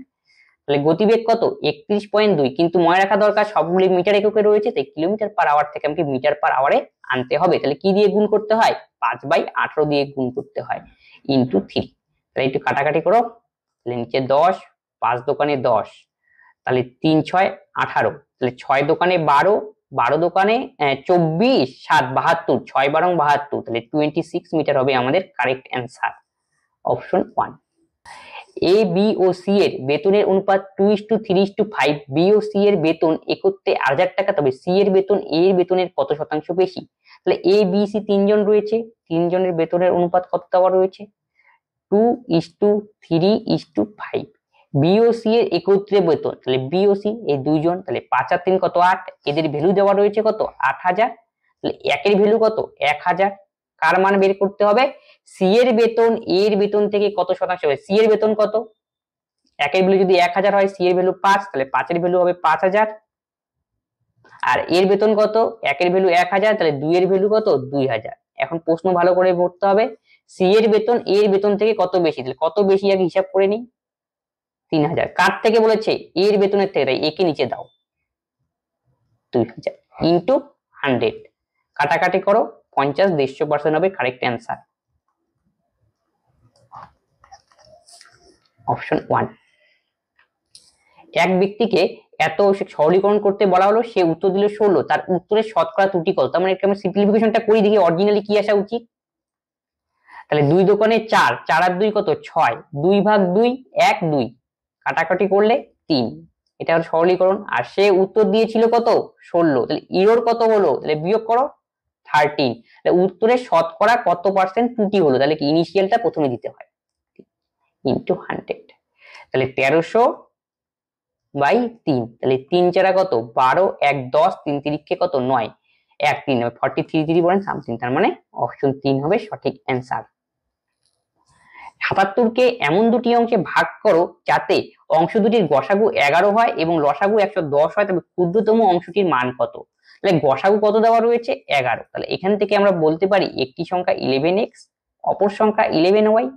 তাহলে গতিবেগ কত 31.2, কিন্তু মনে রাখা দরকার সবগুলি মিটার এককে রয়েছে, তাই কিলোমিটার পার আওয়ার থেকে আমাকে মিটার পার আওয়ারে আনতে হবে, তাহলে কি দিয়ে গুণ করতে হয়, 5/18 দিয়ে গুণ করতে হয়, ইনটু 3, তাহলে একটু কাটাকাটি করো, তাহলে নিচে 10, 5 দোকানে 10, তাহলে 3 6 18, তাহলে 6 দোকানে 12, 12 দোকানে 24, 7 72, 6 12 72, তাহলে 26 মিটার হবে আমাদের correct answer, option 1। A B O C এর বেতনের অনুপাত 2:3:5, বি ও সি এর বেতন একত্রে 1000 টাকা, তবে সি এর বেতন এ এর বেতনের কত শতাংশ বেশি, তাহলে এ বি সি 3 জন রয়েছে, 3 জনের বেতনের অনুপাত কত দেওয়া রয়েছে, 2:3:5, বি ও সি এর একত্রে বেতন, তাহলে বি ও সি এই 2 জন, তাহলে 5 আর 3 কত 8, এদের ভ্যালু দেওয়া রয়েছে কত 8000, তাহলে একের ভ্যালু কত 1000। কার মান বের করতে হবে সি এর বেতন এর বেতন থেকে কত শতাংশ হবে সি এর বেতন কত একের ভ্যালু যদি 1000 হয় সি এর ভ্যালু 5 তাহলে 5 এর ভ্যালু হবে 5000 আর এর বেতন কত একের ভ্যালু 1000 তাহলে 2 এর ভ্যালু কত 2000। এখন প্রশ্ন ভালো করে পড়তে হবে সি এর বেতন এর বেতন থেকে কত বেশি তাহলে কত বেশি আগে হিসাব করে নি 3000 কার থেকে বলেছে এর বেতনের থেকে তাই একে নিচে দাও 2000 ইনটু 100 কাটাকাটি করো 50 150% হবে কারেক্ট অ্যান্সার অপশন 1। এক ব্যক্তিকে এত সরলীকরণ করতে বলা হলো সে উত্তর দিল 16 তার উত্তরের শতকরা ত্রুটি কত তার মানে আমরা সিম্পলিফিকেশনটা করি দেখি অরিজিনালি কি আসা উচিত তাহলে 2 দোকানে 4 4 আর 2 কত 6 2 ভাগ 2 1 2 কাটাকাটি করলে 3 এটা হলো সরলীকরণ আর সে উত্তর দিয়েছিল কত 16 তাহলে এরর কত হলো তাহলে বিয়োগ করো 13 তাহলে উত্তরের শতকরা কত পার্সেন্ট ত্রুটি হলো তাহলে কি ইনিশিয়ালটা প্রথমে দিতে হয় ইনটু 100 তাহলে 1300 বাই 3 তাহলে 3 4 কত 12 1 10 3 3 কত 9 1 3 হবে 43 যদি বলেন সামথিং তার মানে অপশন 3 হবে সঠিক অ্যান্সার 77 কে এমন দুটি অংশে ভাগ করো যাতে অংশ দুটির গসাগু 11 হয় এবং লসাগু 110 হয় তবে ক্ষুদ্রতম অংশটির মান কত তাহলে গসাগু কত দেওয়া রয়েছে 11 তাহলে এখান থেকে আমরা বলতে পারি একটি সংখ্যা 11x অপর সংখ্যা 11y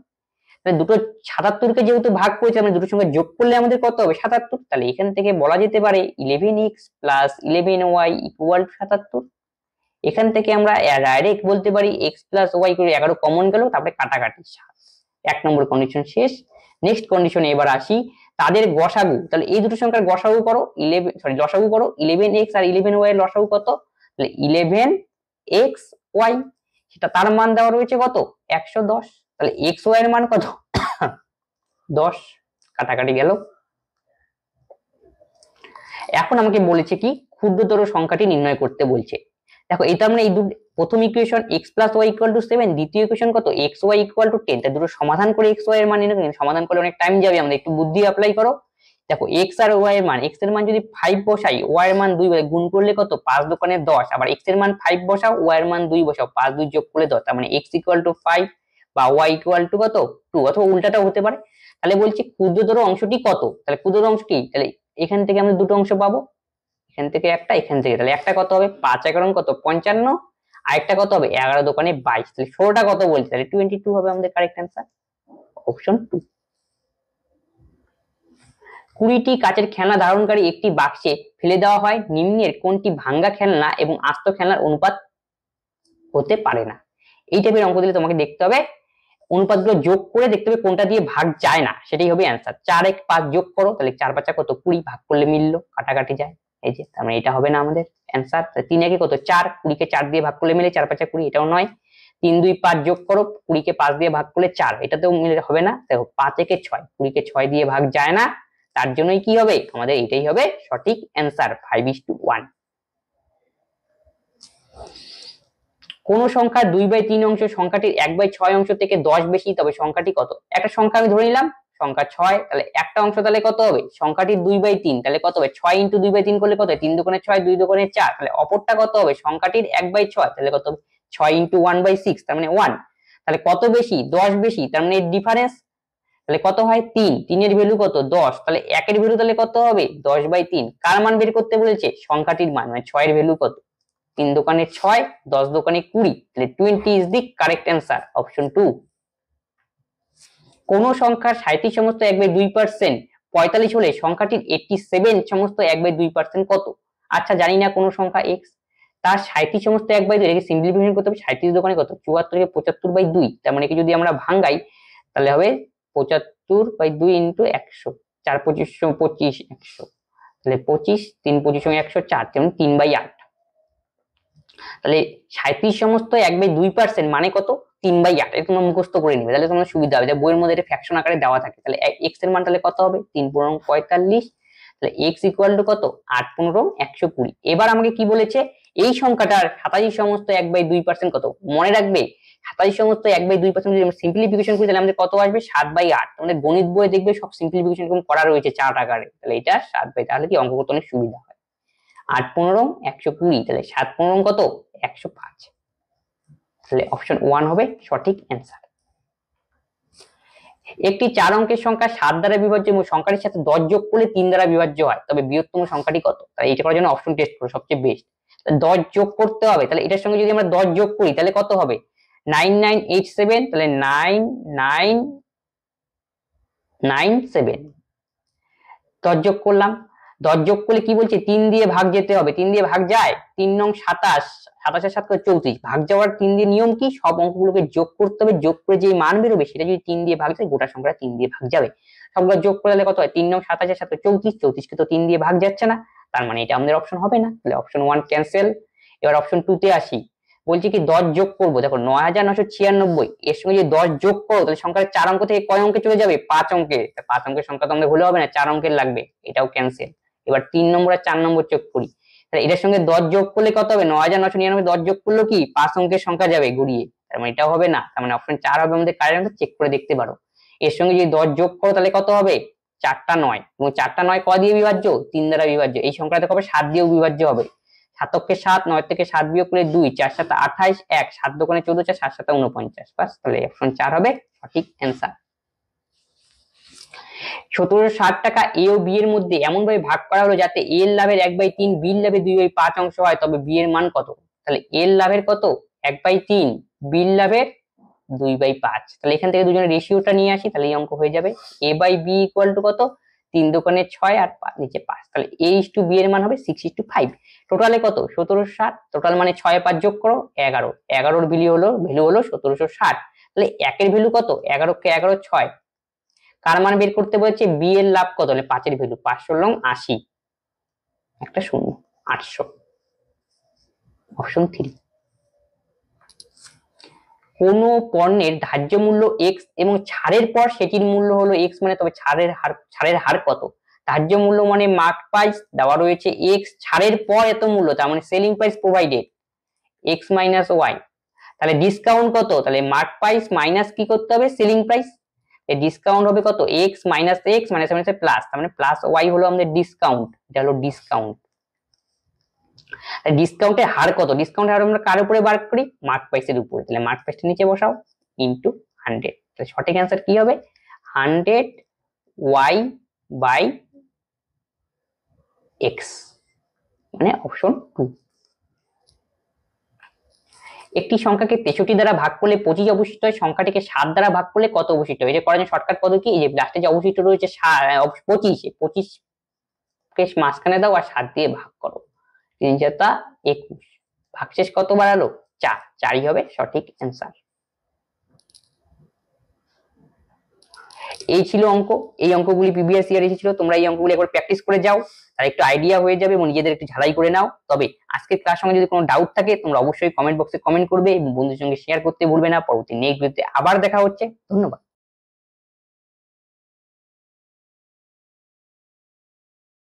তাহলে দুটো 77 কে যেহেতু ভাগ করেছে আমরা দুটো সংখ্যা যোগ করলে আমাদের কত হবে 77 তাহলে এখান থেকে বলা যেতে পারে 11x plus 11y equal to 77 এখান থেকে আমরা ডাইরেক্ট বলতে পারি x প্লাস y করে 11 কমন গেল তারপরে কাটাকাটি 7 এক নম্বর কন্ডিশন শেষ নেক্সট কন্ডিশনে এবার আসি তাদের গসাগু তাহলে এই দুটো সংখ্যার গসাগু করো 11 লসাগু করো 11x আর 11y এর লসাগু কত তাহলে 11xy সেটা তার মান দেওয়া রয়েছে কত 110 তাহলে xy এর মান কত 10 কাটাকাটি গেল এখন আমাকে বলেছে কি ক্ষুদ্রতর সংখ্যাটি নির্ণয় করতে বলছে দেখো এটা আমরা এই প্রথম equation x plus y equal to 7 দ্বিতীয় ইকুয়েশন কত xy ইকুয়াল টু 10 তাই দুটো সমাধান করে xy এর মান নির্ণয় সমাধান করলে অনেক টাইম যাবে আমাদের একটু বুদ্ধি অ্যাপ্লাই করো দেখো x আর y এর মান x এর মান যদি 5 বসাই y এর মান 2 গুণ করলে কত 5 দোকানে 10 আবার x এর মান 5 বসাও y এর মান 2 বসাও 5 2 যোগ করলে 10 তার মানে x ইকুয়াল টু 5 বা y ইকুয়াল টু কত 2 অথবা উল্টাটাও হতে পারে তাহলে বলছি ক্ষুদ্রতর অংশটি কত তাহলে ক্ষুদ্রতর অংশ কি তাহলে এখান থেকে আমরা দুটো অংশ পাবো এখান থেকে একটা এখান থেকে তাহলে একটা কত হবে 5 11 কত 55 আরেকটা কত হবে 11 দোকানে 22 তাহলে 16টা কত বলছে তাহলে 22 হবে আমাদের কারেক্ট অ্যান্সার অপশন 2 20টি কাচের খেলনা ধারণকারী একটি বাক্সে ফেলে দেওয়া হয় নিম্নের কোনটি ভাঙ্গা খেলনা এবং আস্ত খেলনার অনুপাত হতে পারে না এই টাইপের অঙ্ক দিলে তোমাকে দেখতে হবে অনুপাতগুলো যোগ করে দেখতে হবে কোনটা দিয়ে ভাগ যায় না সেটাই হবে অ্যান্সার 4 1 5 যোগ করো তাহলে 4 5 কত 20 ভাগ করলে মিললো কাটাকাটি যায় এই যে তার মানে এটা হবে না আমাদের অ্যান্সার 3 1 কত 4 20 কে 4 দিয়ে ভাগ করলে মিলে 4 5 20 এটাও নয় 3 2 5 যোগ করো 20 কে 5 দিয়ে ভাগ করলে 4 এটাতেও মিলে হবে না দেখো 5 1 6 20 কে 6 দিয়ে ভাগ যায় না তার জন্যই কি হবে আমাদের এটাই হবে সঠিক অ্যান্সার 5:1 কোন সংখ্যা 2/3 অংশ সংখ্যাটির 1/6 অংশ থেকে 10 বেশি তবে সংখ্যাটি কত একটা সংখ্যা আমি ধরে নিলাম সংখ্যা 6 তাহলে একটা অংশ তাহলে কত হবে সংখ্যাটির 2/3 তাহলে কত হবে 6 * 2/3 করলে কত হয় 3 দোকানে 6 2 দোকানে 4 তাহলে অপরটা কত হবে সংখ্যাটির 1/6 তাহলে কত হবে 6 * 1/6 তার মানে 1 তাহলে কত বেশি 10 বেশি তার মানে ডিফারেন্স তাহলে কত হয় 3 3 এর ভ্যালু কত 10 তাহলে 1 এর ভ্যালু তাহলে কত হবে 10/3 কার মান বের করতে বলেছে সংখ্যাটির মান মানে 6 এর ভ্যালু কত 3 দোকানে 6 10 দোকানে 20 তাহলে 20 is the correct answer option 2 কোন সংখ্যার 37 সমস্ত 1/2% 45 হলে সংখ্যাটির 87 সমস্ত 1/2% কত আচ্ছা জানি না কোন সংখ্যা x তার 37 সমস্ত 1/2 এটাকে সিম্পলিফিকেশন করতে হবে 37 দোকানে কত 74 কে 75/2 তার মানে কি যদি আমরা ভাঙাই তাহলে হবে 75/2 * 100 4 25 25 100 তাহলে 25 3 25 104 তেমন 3/8 তাহলে 37 সমস্ত 1/2% মানে কত 3/8 এটা তোমরা মুখস্থ করে নিবে তাহলে তোমার সুবিধা হবে যে বইয়ের মধ্যে এটা ফ্র্যাকশন আকারে দেওয়া থাকে তাহলে x এর মান তাহলে কত হবে 3 15 45 তাহলে x = কত 8 15 120 এবার আমাকে কি বলেছে এই সংখ্যাটার 87 সমস্ত 1/2% কত মনে রাখবে 27 সমস্ত 1/2% যদি আমরা সিম্পলিফিকেশন করি তাহলে আমাদের কত আসবে 7/8 আমাদের গণিত বইয়ে দেখবে সব সিম্পলিফিকেশন করা রয়েছে চার্ট আকারে তাহলে এটা 7/8 তাহলে কি অঙ্ক করতে অনেক সুবিধা হয় 8 15 120, তাহলে 7 15 কত 105, তাহলে অপশন 1 হবে সঠিক অ্যান্সার। একটি 4 অঙ্কের সংখ্যা 7 দ্বারা বিভাজ্য এবং সংখ্যাটির সাথে 10 যোগ করলে 3 দ্বারা বিভাজ্য হয়, তবে বৃহত্তম সংখ্যাটি কত? তাহলে এটা করার জন্য অপশন টেস্ট করো, সবচেয়ে বেস্ট। 10 যোগ করতে হবে, তাহলে এটার সঙ্গে যদি আমরা 10 যোগ করি তাহলে কত হবে? 9987, তাহলে 9997, 10 যোগ করলাম। 10 যোগ করলে কি বলছে? 3 দিয়ে ভাগ যেতে হবে, 3 দিয়ে ভাগ যায়, 3 নং 27, 27 7 34, ভাগ যাওয়ার 3 দিয়ে নিয়ম কি? সব অঙ্কগুলোকে যোগ করতে হবে, যোগ করে যে মান বেরোবে সেটা যদি 3 দিয়ে ভাগ যায়, গোটা সংখ্যাটা 3 দিয়ে ভাগ যাবে। সবগুলো যোগ করলে কত হয়? 3 নং 27 7 34, 34 কে তো 3 দিয়ে ভাগ যাচ্ছে না, তার মানে এটা আমাদের অপশন হবে না, তাহলে অপশন 1 ক্যান্সেল। এবার অপশন 2 তে আসি, বলছি কি 10 যোগ করব, দেখো 9996, এর সঙ্গে যদি 10 যোগ করো তাহলে সংখ্যার 4 অঙ্ক থেকে কয় অঙ্কে চলে যাবে? 5 অঙ্কে, 5 অঙ্কের সংখ্যা তো আমাদের হলে হবে না, 4 অঙ্কের লাগবে, এটাও ক্যান্সেল। এবার 3 নম্বর আর 4 নম্বর যোগ করি, তাহলে এটার সঙ্গে 10 যোগ করলে কত হবে? 9999, 10 যোগ করলেও কি 5 অঙ্কের সংখ্যা যাবে গড়িয়ে, তার মানে এটাও হবে না, তার মানে অপশন 4 হবে আমাদের কারেক্ট অ্যান্সার, চেক করে দেখতে পারো। এর সঙ্গে যদি 10 যোগ করো তাহলে কত হবে? 4টা 9, এবং 4টা 9 ক দিয়ে বিভাজ্য? 3 দ্বারা বিভাজ্য। এই সংখ্যাটা দেখো 7 দিয়েও বিভাজ্য হবে, 7 অক্ষে 7, 9 থেকে 7 বিয়োগ করলে 2, 4 7 28, 1 7 দোকানে 14, 4 7 7 49, বাস, তাহলে অপশন 4 হবে সঠিক অ্যান্সার। 1760 টাকা এ ও বি এর মধ্যে এমন ভাবে ভাগ করা হলো যাতে এ এর লাভের 1/3, বি এর লাভের 2/5 অংশ হয়, তবে বি এর মান কত? তাহলে এ এর লাভের কত? 1/3, বি এর লাভের 2/5, তাহলে এখান থেকে দুজনের রেশিওটা নিয়ে আসি, তাহলে এই অঙ্ক হয়ে যাবে a by B equal to কত? 3 দোকানে 6 আর নিচে 5, তাহলে a ইস টু বি এর মান হবে 6:5। টোটালে কত? 1760, টোটাল মানে 6 এ 5 যোগ করো 11, 11 এর ভ্যালু হলো 1760, তাহলে 1 এর ভ্যালু কত? 11 কে 11 6, কার মান বের করতে বলেছে? বি এর লাভ কত? তাহলে 5 এর ভ্যালু 5 ষোলং 80, একটা শূন্য 800, অপশন 3। কোন পণ্যের ধার্য মূল্য x এবং ছাড়ের পর সেটির মূল্য হলো x, মানে তবে ছাড়ের হার কত? ধার্য মূল্য মানে মার্ক প্রাইস দেওয়া রয়েছে x, ছাড়ের পর এত মূল্য, তার মানে selling price provided x minus y, তাহলে ডিসকাউন্ট কত? তাহলে মার্ক প্রাইস মাইনাস কি করতে হবে? সেলিং প্রাইস, ডিসকাউন্ট হবে কত? x minus x minus minus plus, তার মানে প্লাস y হলো আমাদের ডিসকাউন্ট, এটা হলো ডিসকাউন্ট। ডিসকাউন্টের হার কত? ডিসকাউন্টের হার আমরা কার উপরে বার করি? মার্ক প্রাইসের উপরে, তাহলে মার্ক প্রাইসটা নিচে বসাও ইনটু 100, তাহলে সঠিক অ্যান্সার কি হবে? 100 y বাই x, মানে অপশন 2। একটি সংখ্যাকে 63 দ্বারা ভাগ করলে 25 অবশিষ্ট হয়, সংখ্যাটিকে 7 দ্বারা ভাগ করলে কত অবশিষ্ট হয়? এটা করার জন্য শর্টকাট পদ্ধতি, এই যে লাস্টে যে অবশিষ্ট রয়েছে 25 কে মাঝখানে দাও আর 7 দিয়ে ভাগ করো, 3 × 21, ভাগশেষ কত বাড়ালো? 4, 4ই হবে সঠিক অ্যান্সার। এই ছিল অঙ্ক, এই অঙ্কগুলি প্রিভিয়াস ইয়ার এসেছিল, তোমরা এই অঙ্কগুলি একবার প্র্যাকটিস করে যাও, তার একটু আইডিয়া হয়ে যাবে এবং নিজেদের একটু ঝালাই করে নাও। তবে আজকের ক্লাস সঙ্গে যদি কোনো ডাউট থাকে তোমরা অবশ্যই কমেন্ট বক্সে কমেন্ট করবে এবং বন্ধুদের সঙ্গে শেয়ার করতে ভুলবে না। পরবর্তী নেক্সট ভিডিওতে আবার দেখা হচ্ছে, ধন্যবাদ।